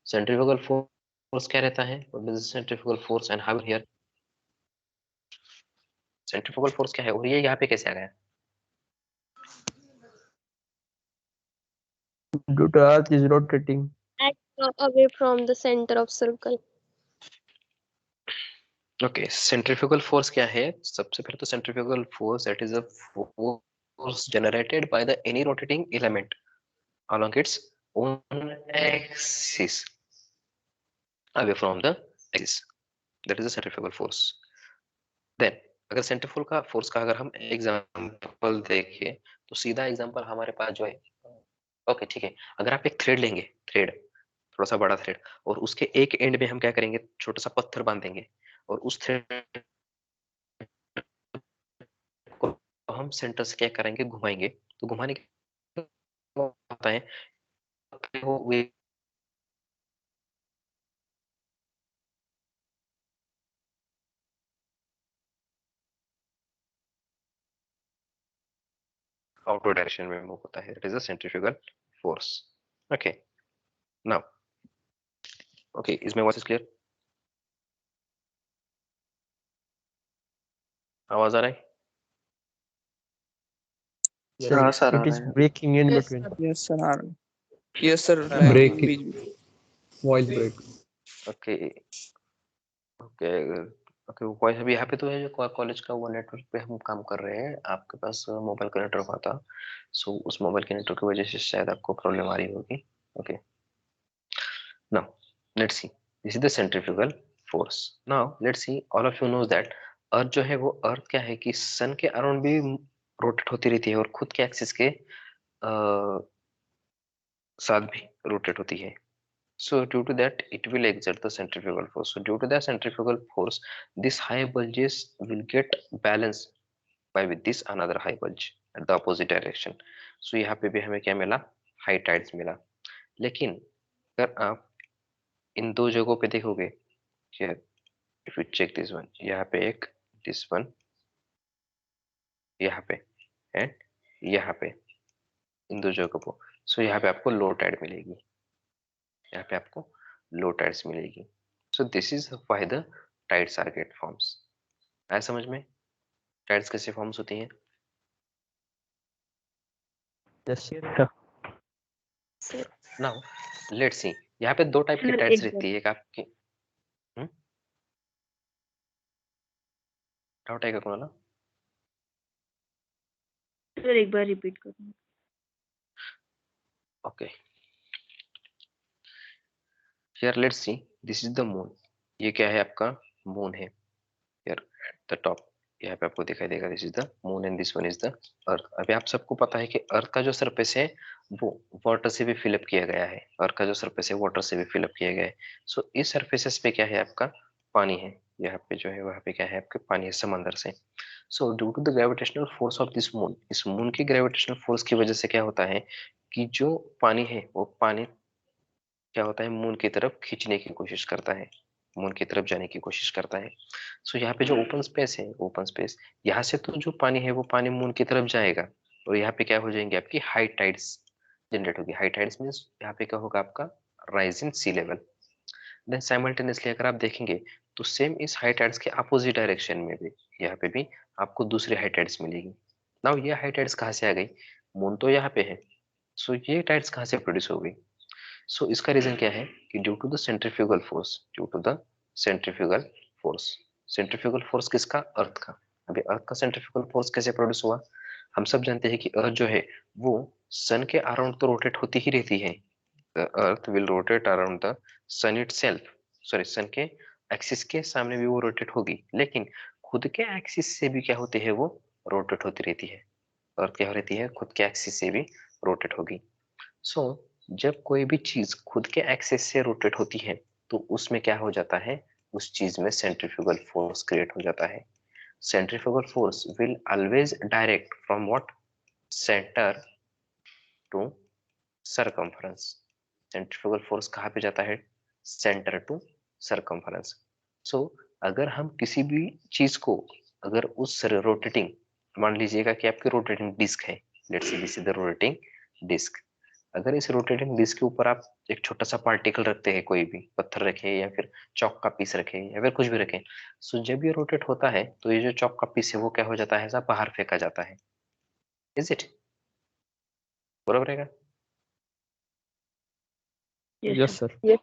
centrifugal force क्या रहता है? What is the centrifugal force and how here? Centrifugal force क्या है और ये यहाँ पे कैसे आ गया? Due to Earth is rotating. Away from the center of circle. Okay, centrifugal force क्या है? सबसे पहले तो centrifugal force, that is a force generated by the any rotating element along its own axis away from the axis. That is the centrifugal force. Then अगर सेंट्रीफ्यूगल का फोर्स का अगर हम एग्जांपल देखें तो सीधा एग्जांपल हमारे पास जो है, ओके ठीक है, अगर आप एक थ्रेड लेंगे, थ्रेड थोड़ा सा बड़ा थ्रेड, और उसके एक एंड में हम क्या करेंगे, छोटा सा पत्थर बांधेंगे, और उस थ्रेड को हम सेंटर से क्या करेंगे, घुमाएंगे, तो घुमाने के होता है हो वे आउटवर्ड डायरेक्शन में मूव होता है, it is a centrifugal force. Okay, now okay, इसमें वॉइस इज क्लियर? आवाज आ रहा है? Yes, हाँ सर, आ it रहा is है। breaking in between. Yes sir, आ रहा है। Yes sir, Break it. बीच बीच। Voice break. Okay okay okay, voice अभी यहाँ पे तो है जो कॉलेज का वो नेटवर्क पे हम काम कर रहे हैं, आपके पास मोबाइल का नेटवर्क था, सो उस मोबाइल के नेटवर्क की वजह से शायद आपको प्रॉब्लम आ रही होगी। Okay, now let's see, this is the centrifugal force. Now let's see, all of you knows that earth जो है वो, अर्थ क्या है कि सन के अराउंड भी रोटेट होती रहती है और खुद के एक्सिस के साथ भी रोटेट होती है। So due to that, it will exert the centrifugal force. So due to the centrifugal force, this high bulges will get balanced by with this another high bulge at the opposite direction. So यहाँ पे भी हमें क्या मिला? हाई टाइड्स मिला। लेकिन अगर आप इन दो जगहों पे देखोगे, here if you check this one, यहाँ पे एक, this one, यहाँ पे एंड यहाँ पे, इन दो जगहों को, सो यहाँ पे आपको लो टाइड मिलेगी, यहाँ पे आपको लो टाइड्स मिलेगी। So this is why the tides are get forms. आया समझ में टाइड्स कैसे फॉर्म्स होती हैं? Yes. Sir. नाउ लेट्स सी, यहाँ पे दो टाइप की सर टाइड्स एक बार रहती है, एक आपकी डाउट आएगा कोणाला? सर एक बार रिपीट करूँ? Okay, here let's see, this is the moon. ये क्या है? आपका मून है, हियर एट द टॉप, यहाँ पे आपको दिखाई देगा, this is the moon and this one is the अर्थ। अभी आप सबको पता है कि अर्थ का जो सरफेस है वो वाटर से भी फिलअप किया गया है, अर्थ का जो सरफेस है वाटर से भी फिलअप किया गया है। सो इस सरफेसेस पे क्या है? आपका पानी है, यहाँ पे जो है वहाँ पे क्या है? आपके पानी है समंदर से। So due to the gravitational force of this moon, इस मून की ग्रेविटेशनल फोर्स की वजह से क्या होता है कि जो पानी है वो पानी क्या होता है? मून की तरफ खींचने की कोशिश करता है, मून की तरफ जाने की कोशिश करता है। सो यहाँ पे जो ओपन स्पेस है, ओपन स्पेस, यहाँ से तो जो पानी है वो पानी मून की तरफ जाएगा और यहाँ पे क्या हो जाएंगे? आपकी हाई टाइड्स जनरेट होगी। हाई टाइड्स मीन्स यहाँ पे क्या होगा? आपका rise in sea level. Then simultaneously अगर आप देखेंगे तो सेम इस हाई टाइड्स के अपोजिट डायरेक्शन में भी यहाँ पे भी आपको दूसरी हाई टाइड्स मिलेगी। नाउ ये हाई टाइड्स कहाँ से आ गई? मून तो यहाँ पे है, सो ये टाइड्स कहाँ से प्रोड्यूस हो गई? सो इसका रीजन क्या है कि due to the centrifugal force, due to the centrifugal force. Centrifugal force किसका? अर्थ का। अभी अर्थ का सेंट्रीफ्यूगल फोर्स कैसे प्रोड्यूस हुआ? हम सब जानते हैं कि अर्थ जो है वो सन के अराउंड तो रोटेट होती ही रहती है, the earth will rotate around the sun itself, sorry sun के एक्सिस के सामने भी वो रोटेट होगी, लेकिन खुद के एक्सिस से भी क्या होती है? वो रोटेट होती रहती है। अर्थ क्या हो रहती है? खुद के एक्सिस से भी रोटेट होगी। सो जब कोई भी चीज खुद के एक्सेस से रोटेट होती है तो उसमें क्या हो जाता है? उस चीज में सेंट्रीफ्यूगल फोर्स क्रिएट हो जाता है। Centrifugal force will always direct from what? Center to circumference. Centrifugal force कहाँ पे जाता है? Centre to circumference. सो अगर हम किसी भी चीज को, अगर उस रोटेटिंग, मान लीजिएगा कि आपकी रोटेटिंग डिस्क है, let's say this is the rotating disc, अगर इस रोटेटिंग डिस्क के ऊपर आप एक छोटा सा पार्टिकल रखते हैं, कोई भी पत्थर रखे या फिर चौक का पीस रखे या फिर कुछ भी रखें, सो जब ये रोटेट होता है तो ये जो चौक का पीस है वो क्या हो जाता है? ऐसा बाहर फेंका जाता है। इज इट बराबर है? Yes, sir.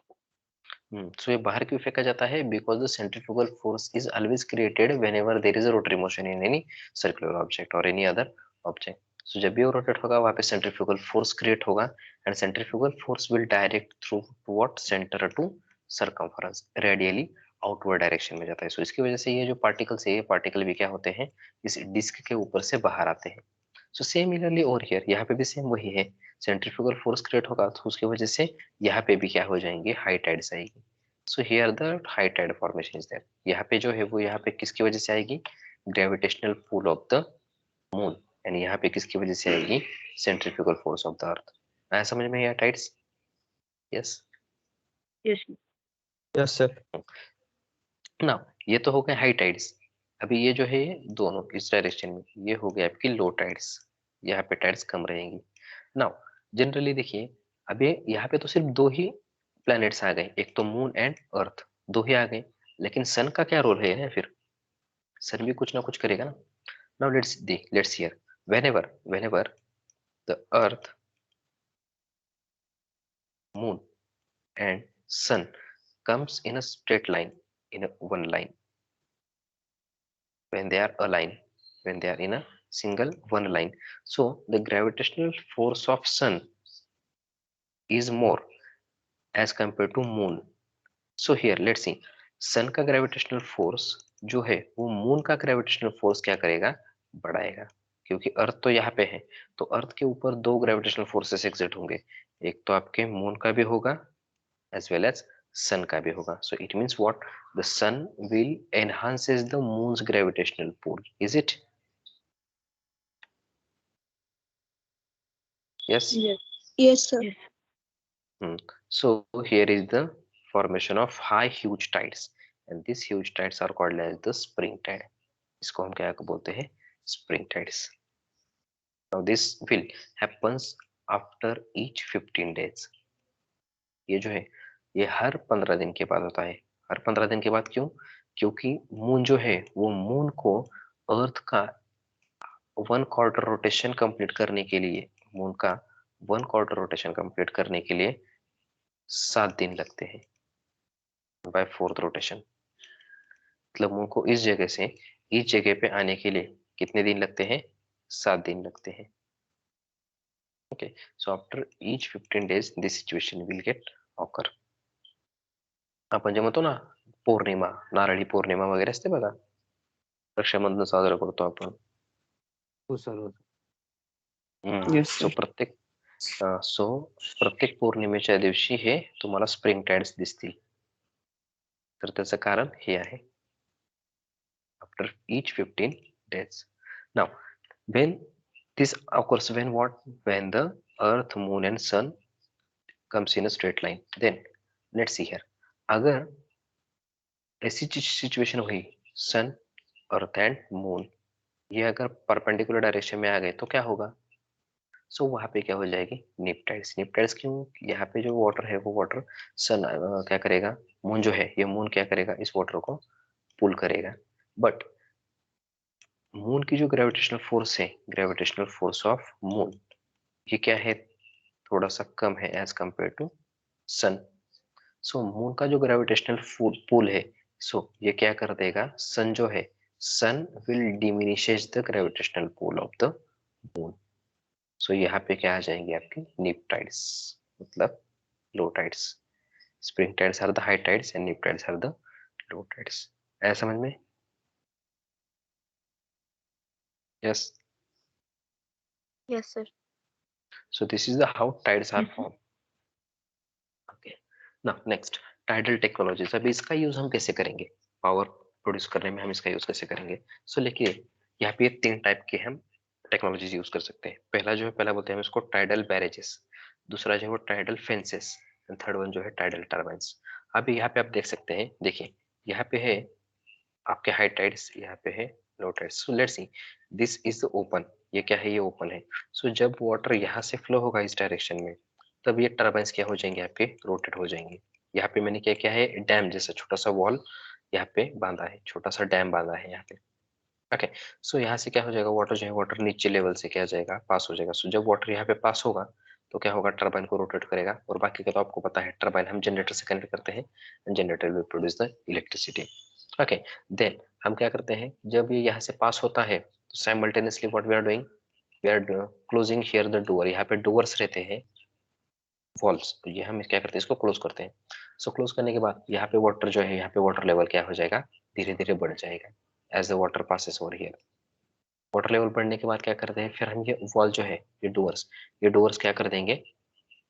सो ये बाहर क्यों फेंका जाता है? Because the centrifugal force is always created whenever there is a rotary motion in any circular object और एनी अदर ऑब्जेक्ट। सो जब भी वो रोटेट होगा वहां पे सेंट्रीफ्यूगल फोर्स क्रिएट होगा and centrifugal force will direct through what? Center to circumference, radially outward direction में जाता है। सो इसकी वजह से ये जो पार्टिकल्स है, ये पार्टिकल भी क्या होते हैं? इस डिस्क के ऊपर से बाहर आते हैं। सो सिमिलरली ओवर हियर, यहाँ पे भी सेम वही है, सेंट्रीफ्यूगल फोर्स क्रिएट होगा तो उसकी वजह से यहाँ पे भी क्या हो जाएंगे? हाई टाइड्स आएगी। So here the high tide formation is there. यहाँ पे जो है वो यहाँ पे किसकी वजह से आएगी? Gravitational pull of the moon. And यहाँ पे किसकी वजह से आएगी? Centrifugal force of the earth. आया समझ में? यहाँ tides yes Yes. Yes, sir. ना, ये तो हो गए हाई टाइड्स। अभी ये जो है ये दोनों इस डायरेक्शन में, ये हो गया आपकी लो टाइड्स, यहाँ पे टाइड्स कम रहेंगी। नाउ जनरली देखिए, अभी यहाँ पे तो सिर्फ दो ही प्लैनेट्स आ गए, एक तो मून एंड अर्थ, दो ही आ गए, लेकिन सन का क्या रोल है फिर? सन भी कुछ ना कुछ करेगा ना। Now let's hear, whenever the earth, moon and sun comes in a straight line, in a one line, when they are aligned, when they are in a single one line, so the gravitational force of sun is more as compared to moon. So here let's see, sun का gravitational force जो है वो moon का gravitational force क्या करेगा? बढ़ाएगा, क्योंकि अर्थ तो यहाँ पे है, तो अर्थ के ऊपर दो ग्रेविटेशनल फोर्सेस एक्सिट होंगे, एक तो आपके मून का भी होगा as well as sun का भी होगा. So it means what? The sun will enhances the moon's gravitational pull. Is it? Yes. Yes. Yes, sir. Yes. Hmm. So here is the formation of high huge tides, and these huge tides are called as the spring tide. इसको हम क्या बोलते हैं? Spring tides. Now this will happens after each 15 days. ये जो है ये हर 15 दिन के बाद होता है। हर 15 दिन के बाद क्यों? क्योंकि मून जो है वो मून को अर्थ का 1/4 रोटेशन कंप्लीट करने के लिए, मून का 1/4 रोटेशन कंप्लीट करने के लिए 7 दिन लगते हैं, बाय 4th रोटेशन। मतलब मून को इस जगह से इस जगह पे आने के लिए कितने दिन लगते हैं? 7 दिन लगते हैं। Okay, so after each 15 days this situation will get occur. आपण जे म्हणतो ना पौर्णिमा, नारळी पौर्णिमा वगैरे असते बघा, रक्षाबंधन साजरा करतो आपण. हो सर, हो. Yes, सो sir. प्रत्येक पौर्णिमेच्या दिवशी हे तुम्हाला स्प्रिंग टाइड्स दिसतील. तर त्याचं कारण हे आहे, after each 15 days. Now, when this occurs, when what? When the earth, moon and sun comes in a straight line. Then let's see here, अगर ऐसी सिचुएशन हुई, सन, अर्थ एंड मून ये अगर परपेंडिकुलर डायरेक्शन में आ गए तो क्या होगा? सो वहां पे क्या हो जाएगी? निपटाइड्स. निपटाइड्स क्यों? यहाँ पे जो वाटर है वो वाटर सन क्या करेगा? मून जो है ये मून क्या करेगा? इस वाटर को पुल करेगा. बट मून की जो ग्रेविटेशनल फोर्स है, ग्रेविटेशनल फोर्स ऑफ मून, ये क्या है? थोड़ा सा कम है as compared to sun. So moon का जो ग्रेविटेशनल पुल है, सो ये क्या कर देगा? सन जो है, sun will diminishes the gravitational pull of the moon. So यहाँ पे क्या आ जाएंगे आपकी? नीप टाइड्स, मतलब low tides. Spring tides are the high tides and neap tides are the low tides. ऐसा समझ में? Yes. Yes, sir. So this is the how tides are Yes, sir. formed. Okay. Now next, tidal technologies. अभी इसका यूज हम कैसे करेंगे? पावर प्रोड्यूस करने में हम इसका यूज कैसे करेंगे? सो देखिए, यहाँ पे 3 टाइप के हम टेक्नोलॉजीज यूज कर सकते हैं. पहला जो है, पहला बोलते हैं हम इसको टाइडल बैरेजेस, दूसरा जो है वो tidal fences, and third one जो है टाइडल टर्बाइंस. अभी यहाँ पे आप देख सकते हैं, देखिए यहाँ पे है आपके हाई टाइड्स, यहाँ पे है लो tides. So let's see, this is the open. ये क्या है? ये ओपन है. सो जब वाटर यहाँ से फ्लो होगा इस डायरेक्शन में, तब ये टर्बाइंस क्या हो जाएंगे? आपके रोटेट हो जाएंगे. यहाँ पे मैंने क्या क्या है? डैम जैसा छोटा सा वॉल यहाँ पे बांधा है, छोटा सा डैम बांधा है यहाँ पे. ओके. सो यहाँ से क्या हो जाएगा? वाटर जो है, वाटर नीचे लेवल से क्या जाएगा? पास हो जाएगा. सो जब वाटर यहाँ पे पास होगा तो क्या होगा? टर्बाइन को रोटेट करेगा. और बाकी का तो आपको पता है, टर्बाइन हम जनरेटर से कनेक्ट करते हैं and generator will produce the electricity. Okay. Then हम क्या करते हैं, जब ये यहाँ से पास होता है तो simultaneously what we are doing, we are closing here the door. यहाँ पे डोर्स रहते हैं, वॉल्स, तो ये हम क्या करते हैं? इसको क्लोज करते हैं. सो क्लोज करने के बाद यहाँ पे वाटर जो है, यहाँ पे वाटर लेवल क्या हो जाएगा? धीरे धीरे बढ़ जाएगा as the water passes over here. Water level बढ़ने के बाद क्या करते हैं फिर हम? ये वॉल जो है, ये डोर्स क्या कर देंगे?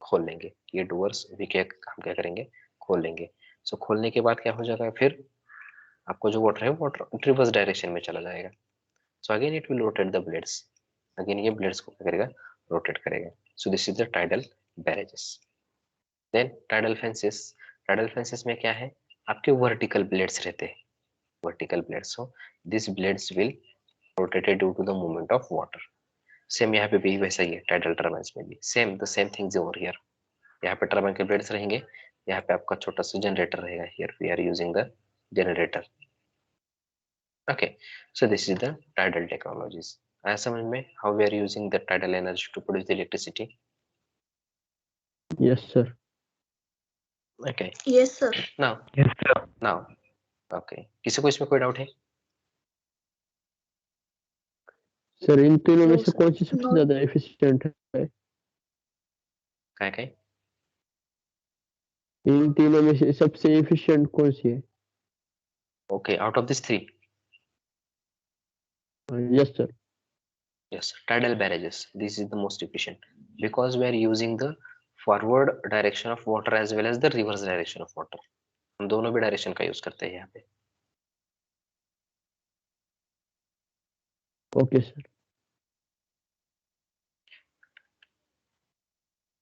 खोल लेंगे. ये डोर्स भी क्या हम क्या करेंगे? खोल लेंगे. सो खोलने के बाद क्या हो जाएगा फिर? आपको जो वाटर है, वाटर रिवर्स डायरेक्शन में चला जाएगा. So again it will rotate the blades. Again ये ब्लेड्स को क्या करेगा? रोटेट करेगा. So this is the tidal barrages. Then tidal fences में क्या है, आपके वर्टिकल ब्लेड्स रहते हैं, vertical blades. So this blades will rotated due to the movement of water. Same यहाँ पे भी वैसा ही है, टाइडल टर्बाइन्स में भी same the same things over here. यहाँ पे टर्बाइन के ब्लेड्स रहेंगे, यहाँ पे आपका छोटा सा जनरेटर रहेगा, here we are using the generator. Okay, so this is the tidal technologies. आया समझ में how we are using the tidal energy to produce the electricity? Yes, sir. Okay, Yes, sir. Now Yes, sir. Now okay, किसी को इसमें कोई डाउट है? सर इन तीनों में No, से sir. कौन सी सबसे No. ज्यादा एफिशिएंट है? क्या क्या? इन तीनों में से सबसे एफिशिएंट कौन सी है? Okay, out of this three, yes sir. yes, tidal barrages, this is the most efficient because we are using the forward direction of water as well as the reverse direction of water। हम दोनों भी डायरेक्शन का यूज करते हैं यहाँ पे। Okay sir.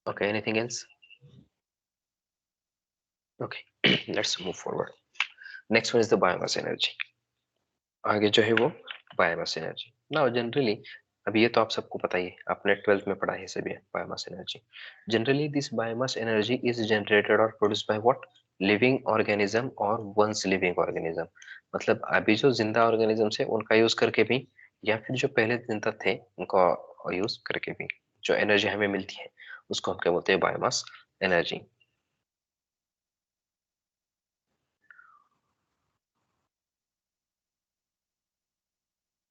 Okay, anything else? Okay, let's move forward. Next one is the biomass energy। आगे जो है वो बायोमास एनर्जी। नाउ जनरली, अभी ये तो आप सबको पता ही है, आपने 12th में पढ़ा है सभी biomass energy. Generally this biomass energy is generated और produced by what? Living organism और वंस लिविंग ऑर्गेनिज्म। मतलब अभी जो जिंदा ऑर्गेनिजम्स है उनका यूज करके भी, या फिर जो पहले जिंदा थे उनका यूज करके भी जो एनर्जी हमें मिलती है उसको हम क्या बोलते हैं? Biomass energy.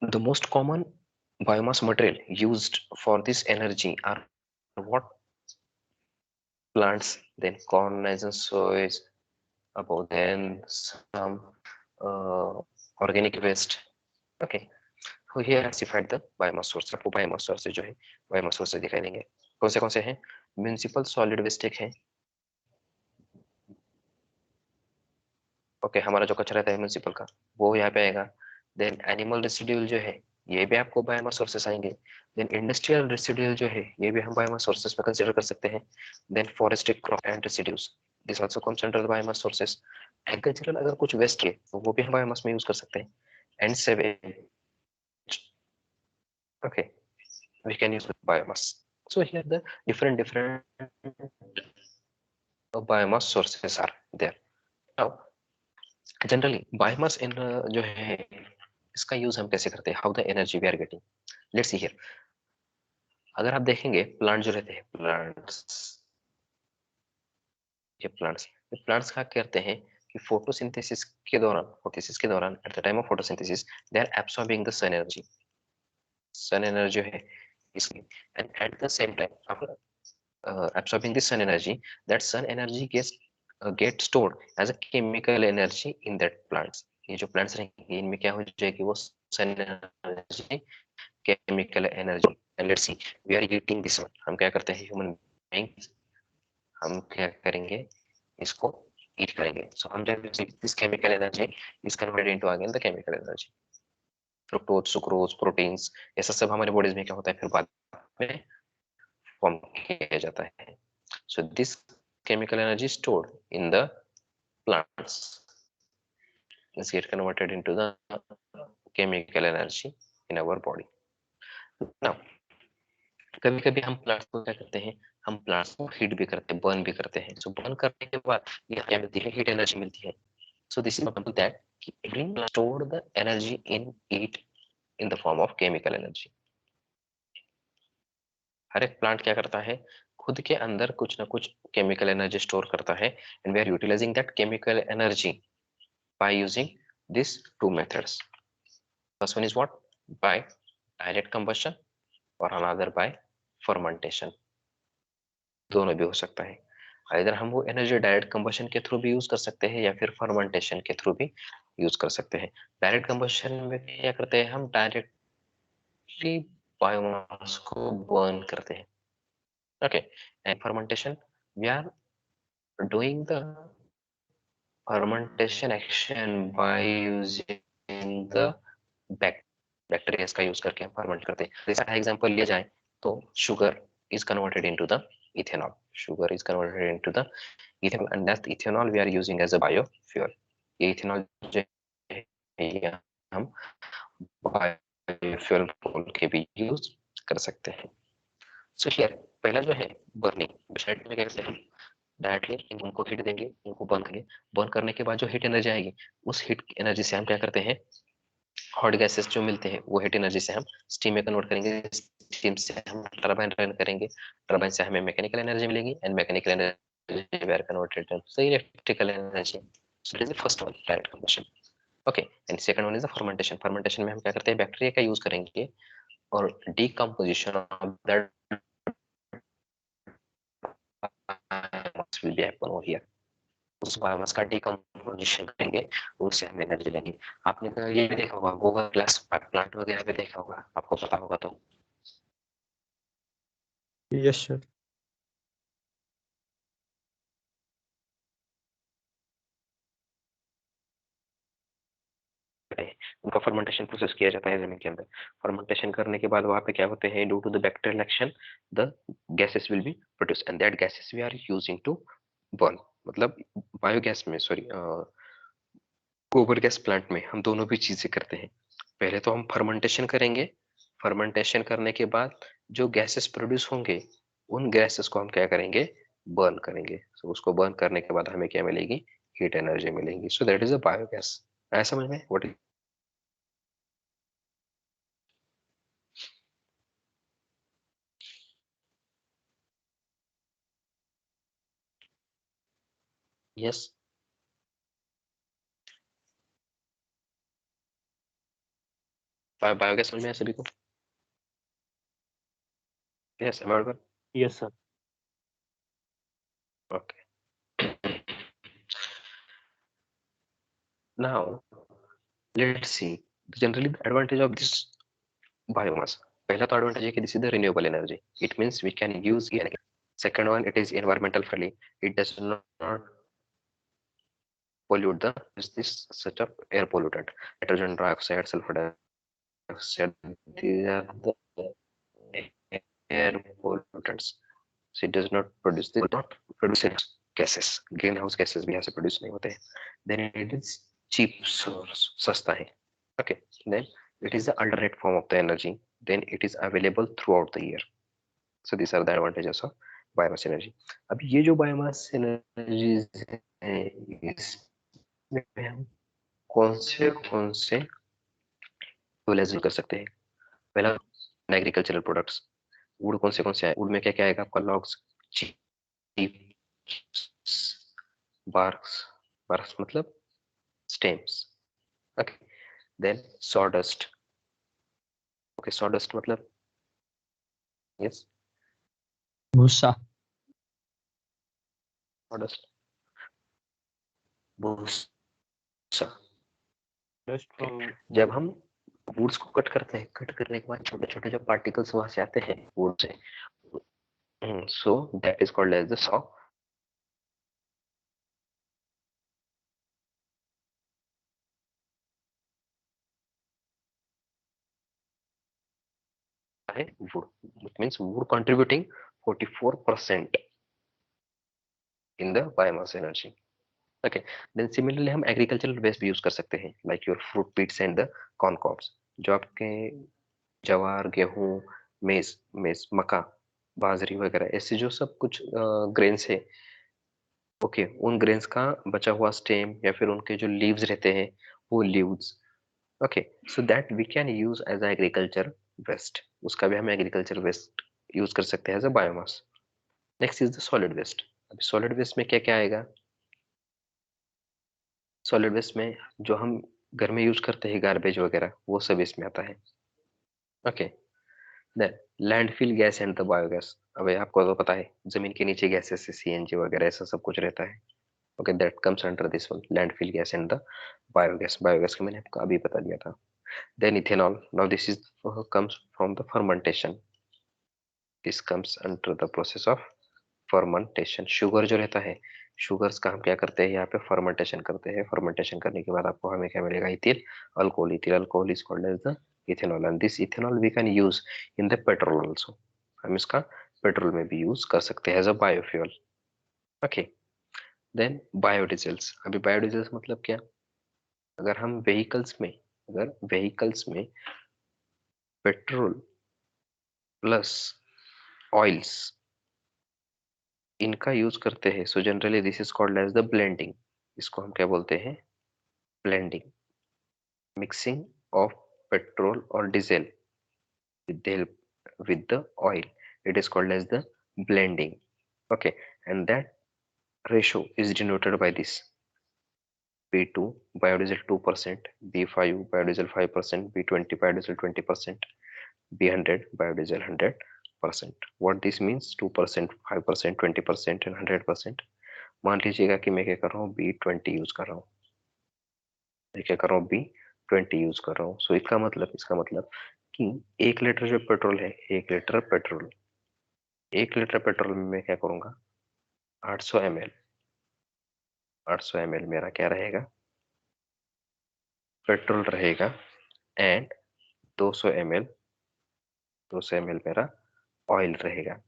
The most common biomass material used for this energy are what? Plants, then corn as and soils, about then some uh, organic waste। Okay, so here I specified the biomass source। आपको biomass source जो है biomass source दिखाई देंगे। कौन से हैं? म्युनिसिपल सॉलिड वेस्ट एक है। ओके, हमारा जो कचरा रहता है म्युनिसिपल का वो यहाँ पे आएगा। देन एनिमल रेसिड्यूल जो है ये भी आपको बायोमास सोर्सेस आएंगे। देन इंडस्ट्रियल रेसिड्यूल जो है ये भी हम बायोमास सोर्सेस में कंसीडर कर सकते हैं। Then forestry crop and residues, this also comes under the biomass sources. Agricultural अगर कुछ वेस्ट है तो वो भी हम बायोमास में यूज कर सकते हैं। And sewage, okay, we can use biomass. So here the different biomass sources are there। Now generally biomass इन जो है इसका यूज हम कैसे करते हैं? How the energy we are getting, let's see here. अगर आप देखेंगे प्लांट जो रहते हैं, प्लांट्स क्या करते हैं कि फोटोसिंथेसिस के दौरान, at the time of photosynthesis they are absorbing the sun energy है इसकी। And at the same time after absorbing the sun energy, that sun energy get stored as a chemical energy in that plants। ये जो plants रहेंगे इनमें क्या हो जाएगी? वो sun energy chemical energy। and let's see, we are eating this one। हम क्या करते हैं human beings? हम क्या करेंगे? इसको eat करेंगे। so हम जब this chemical energy is converted into again the chemical energy। fructose, sucrose, proteins, ये सब हमारे बॉडीज में क्या होता है फिर बाद में फॉर्म किया जाता है। So this chemical energy stored in the plants is get converted into the chemical energy in our body। Now कभी कभी हम प्लांट्स को क्या करते हैं? हम प्लांट्स को हीट भी करते हैं, बर्न भी करते हैं। सो बर्न करने के बाद ये क्या मिलती है? हीट एनर्जी मिलती है। सो this is example that every plant stored the energy in it in the form of chemical energy। हर एक प्लांट क्या करता है? खुद के अंदर कुछ ना कुछ केमिकल एनर्जी स्टोर करता है। And we are utilising that chemical energy by using these two methods। First one is what? By direct combustion और another by fermentation। दोनों भी हो सकता है। इधर हम वो एनर्जी डायरेक्ट कंबशन के थ्रू भी यूज कर सकते हैं या फिर फर्मेंटेशन के थ्रू भी यूज कर सकते हैं। डायरेक्ट कंबशन में क्या करते हैं? हम डायरेक्टली बायोमास को बर्न करते हैं। Okay, and fermentation we are doing the fermentation action by using the bacteria का यूज करके हम फर्मेंट करते हैं। जैसा एग्जांपल लिया जाए तो sugar is converted into the ethanol. Sugar is converted into the ethanol, and that ethanol we are using as a biofuel. ये ethanol जो है ये हम बायोफ्यूल बोल के भी यूज कर सकते हैं. सो हियर पहला जो है बर्निंग, स्टार्ट में कैसे हम डायरेक्टली इनको हीट देंगे, इनको बर्न करेंगे. बर्न करने के बाद जो हीट एनर्जी आएगी, उस हीट एनर्जी से हम क्या करते हैं, हॉट गैसेस जो मिलते हैं वो हीट एनर्जी से हम स्टीम में कन्वर्ट करेंगे. स्टीम से हम टरबाइन रन करेंगे, टरबाइन से हमें मैकेनिकल एनर्जी मिलेगी, and mechanical energy we are converted to electrical energy. So this is the first one, direct combustion. Okay, and second one is the fermentation. Fermentation में हम क्या करते हैं, बैक्टीरिया का यूज करेंगे और decomposition of that will be happen over here. उस बायोमास का डीकंपोजिशन करेंगे, उससे हमें एनर्जी लेंगे. आपने तो ये भी देखा होगा, गोबर ग्लास प्लांट वगैरह भी देखा होगा, आपको पता होगा तो. Yes, sir. उनका फर्मेंटेशन प्रोसेस किया जाता है जमीन के अंदर. फर्मेंटेशन करने के बाद वहां पे क्या होते हैं, due to the bacterial action the gases will be produce, and that gases we are using to burn. मतलब बायोगैस में, सॉरी, गोबर गैस प्लांट में हम दोनों भी चीजें करते हैं. पहले तो हम फर्मेंटेशन करेंगे, फर्मेंटेशन करने के बाद जो गैसेस प्रोड्यूस होंगे उन गैसेस को हम क्या करेंगे, बर्न करेंगे. so, उसको बर्न करने के बाद हमें क्या मिलेगी, हीट एनर्जी मिलेगी. सो दैट इज अ बायोगैस. आया समझ में? What is? यस, बायोगैस समझ में आया सभी को? Yes, am I audible? Yes, sir. Okay. Now, let's see. Generally, the advantage of this biomass. पहला तो advantage है कि this is the renewable energy. It means we can use it again. Second one, it is environmental friendly. It does not pollute the this such of air pollutant. Nitrogen dioxide, sulfur dioxide. These are the air pollutants. So it does not produce. They do not produce gases. Greenhouse gases भी यहाँ से produce नहीं होते हैं. Then it is cheap source, सस्ता है. Okay. Then it is the alternate form of the energy. Then it is available throughout the year. So these are the advantages of biomass energy. अब ये जो biomass energy है, इसमें हम कौन से यूटिलाइज कर सकते हैं? पहला, एग्रीकल्चरल प्रोडक्ट्स. वुड कौन से आए? वुड में क्या क्या आएगा आपका? लॉग्स, बार्क्स, बार्क्स मतलब stems. Okay. Then sawdust. Okay, sawdust मतलब, यस, भूसा. सॉडस्ट, भूसा. Just from जब हम वुड्स को कट करते हैं, कट करने के बाद छोटे छोटे जो पार्टिकल्स वहां से आते हैं वुड से, so that is called as the saw. wood. It means wood contributing 44% in the biomass energy. Okay. Then similarly हम agricultural waste भी use कर सकते हैं, like your fruit pits and the corn cobs. जो आपके ज्वार, गेहूं, मेज, मक्का, बाजरी वगैरह ऐसे जो सब कुछ ग्रेन्स है, ओके, उन ग्रेन्स का बचा हुआ स्टेम या फिर उनके जो लीव्स रहते हैं वो leaves. Okay, so that we can use as agriculture waste. उसका भी हम एग्रीकल्चर वेस्ट यूज कर सकते हैं as a biomass. Next is the solid waste. अब सॉलिड वेस्ट में क्या क्या आएगा? सॉलिड वेस्ट में जो हम घर में यूज करते हैं गार्बेज वगैरह वो सब इसमें आता है. Okay. Then landfill gas and the biogas. अबे आपको तो पता है जमीन के नीचे गैसेस से सीएनजी वगैरह ऐसा सब कुछ रहता है. Okay, that comes under this one, landfill gas and the biogas. Biogas का मैंने आपको अभी बता दिया था. Then ethanol. Now this is comes from the fermentation. This comes under the process of fermentation. Sugar जो रहता है, शुगर्स का हम क्या करते हैं, यहाँ पे फर्मेंटेशन करते हैं. फर्मेंटेशन करने के बाद आपको हमें क्या मिलेगा? Ethyl alcohol. Ethyl alcohol is called as the ethanol, and this ethanol we can use in the petrol also. हम इसका पेट्रोल में भी यूज कर सकते हैं as a biofuel. Okay, then biodiesels. अभी बायोडीजल्स मतलब क्या? अगर हम व्हीकल्स में पेट्रोल प्लस ऑयल्स इनका यूज करते हैं, so generally this is called as the blending. इसको हम क्या बोलते हैं? ब्लेंडिंग। मिक्सिंग ऑफ पेट्रोल और diesel with the help with the oil, it is called as the blending. Okay, and that ratio is denoted by this: B2 biodiesel 2%, B5 biodiesel 5%, B20 biodiesel 20%, B100 biodiesel 100%. What this means? 2%, 5%, 20% and 100%. मान लीजिएगा कि मैं क्या कर रहा हूँ, B20 यूज कर रहा हूँ, मैं क्या कर रहा हूँ, B20 यूज कर रहा हूँ। सो इसका मतलब कि 1 लीटर जो पेट्रोल है, 1 लीटर पेट्रोल में मैं क्या करूंगा, 800 ml, 800 ml मेरा क्या रहेगा, पेट्रोल रहेगा, एंड 200 ml, 200 ml मेरा ऑयल रहेगा।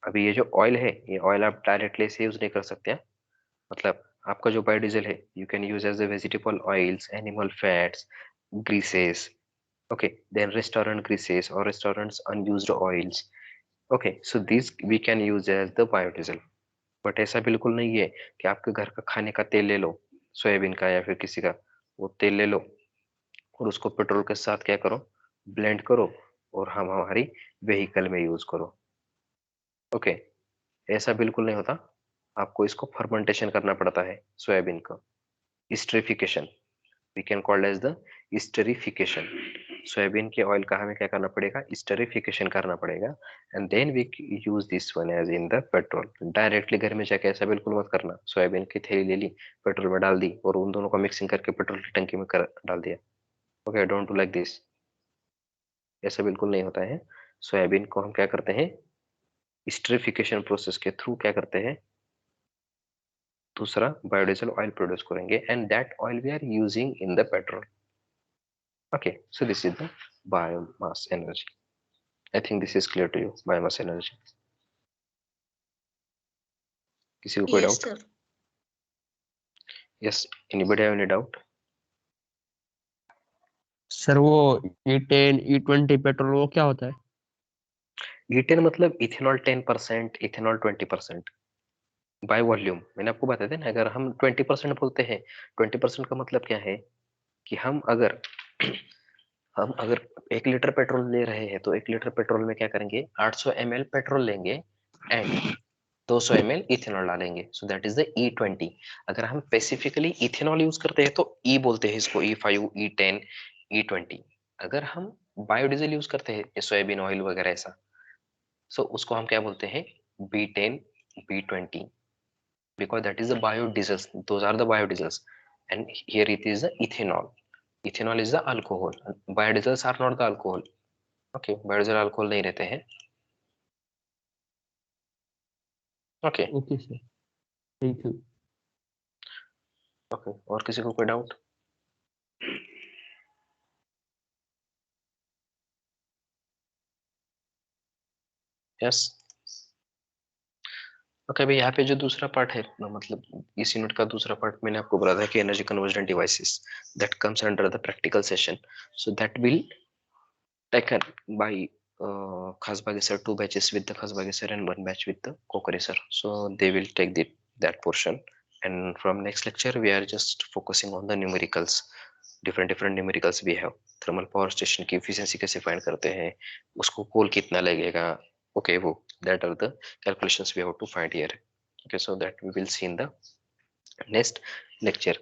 अभी ये जो ऑयल है, ये ऑयल आप डायरेक्टली से यूज नहीं कर सकते हैं। मतलब आपका जो बायोडीजल है, you can use as a vegetable oils, animal fats, greases, okay, then restaurant greases और restaurants unused oils. Okay, so this we can use as the biodiesel. But ऐसा बिल्कुल नहीं है कि आपके घर का खाने का तेल ले लो, सोयाबीन का या फिर किसी का, वो तेल ले लो और उसको पेट्रोल के साथ क्या करो, ब्लेंड करो और हम हमारी व्हीकल में यूज करो। ओके, ऐसा बिल्कुल नहीं होता। आपको इसको फर्मेंटेशन करना पड़ता है सोयाबीन का, esterification, we can called as the esterification. Soybean के ऑयल का हमें क्या करना पड़ेगा, स्टरीफिकेशन करना पड़ेगा, and then we use this one as in the petrol. Directly घर में जाके ऐसा बिल्कुल मत करना, सोयाबीन की थैली ले ली, पेट्रोल में डाल दी और उन दोनों को मिक्सिंग करके पेट्रोल की टंकी में डाल दिया। Okay, don't do like this, ऐसा बिल्कुल नहीं होता है। सोयाबीन को हम क्या करते हैं, स्टरीफिकेशन प्रोसेस के थ्रू क्या करते हैं, दूसरा बायोडीजल ऑयल प्रोड्यूस करेंगे, and that oil we are using in the petrol. Okay, so this is the biomass energy. I think this is clear to you, biomass energy. किसी को कोई Yes, doubt? sir. Yes, anybody have any doubt? Sir वो E10 E20 पेट्रोल वो क्या होता है? E10 मतलब इथेनॉल 10%, इथेनॉल 20%। बाय वॉल्यूम मैंने आपको बताया था ना, अगर हम 20% बोलते हैं, 20% का मतलब क्या है कि हम अगर हम अगर 1 लीटर पेट्रोल ले रहे हैं, तो 1 लीटर पेट्रोल में क्या करेंगे, 800 ml पेट्रोल लेंगे एंड 200 ml इथेनॉल डालेंगे, सो दैट इज द E20। अगर हम स्पेसिफिकली इथेनॉल यूज करते हैं तो ई बोलते हैं इसको, E5, E10, E20। अगर हम बायोडीजल यूज करते हैं, सोयाबीन ऑयल वगैरह ऐसा, सो उसको हम क्या बोलते हैं, B10, B20, because that is the biodiesels, those are the biodiesels, and here it is the ethanol. Ethanol is the alcohol, biodiesels are not the alcohol. Okay, biodiesel alcohol नहीं रहते हैं। Okay okay sir, thank you. Okay, और किसी को कोई डाउट? यस। ओके भाई, यहाँ पे जो दूसरा पार्ट है, मतलब इस यूनिट का दूसरा पार्ट मैंने आपको बोला था कि energy conversion devices that comes under the practical session, so that will taken by Khasbagi sir, 2 batches with the Khasbagi sir and 1 batch with the Kokore sir. So they will take that portion. And from next lecture, we are just focusing on the numericals. different numericals we have. Thermal power station की efficiency कैसे find करते हैं, उसको coal कितना लगेगा, okay, वो that are the calculations we have to find here. Okay, so that we will see in the next lecture.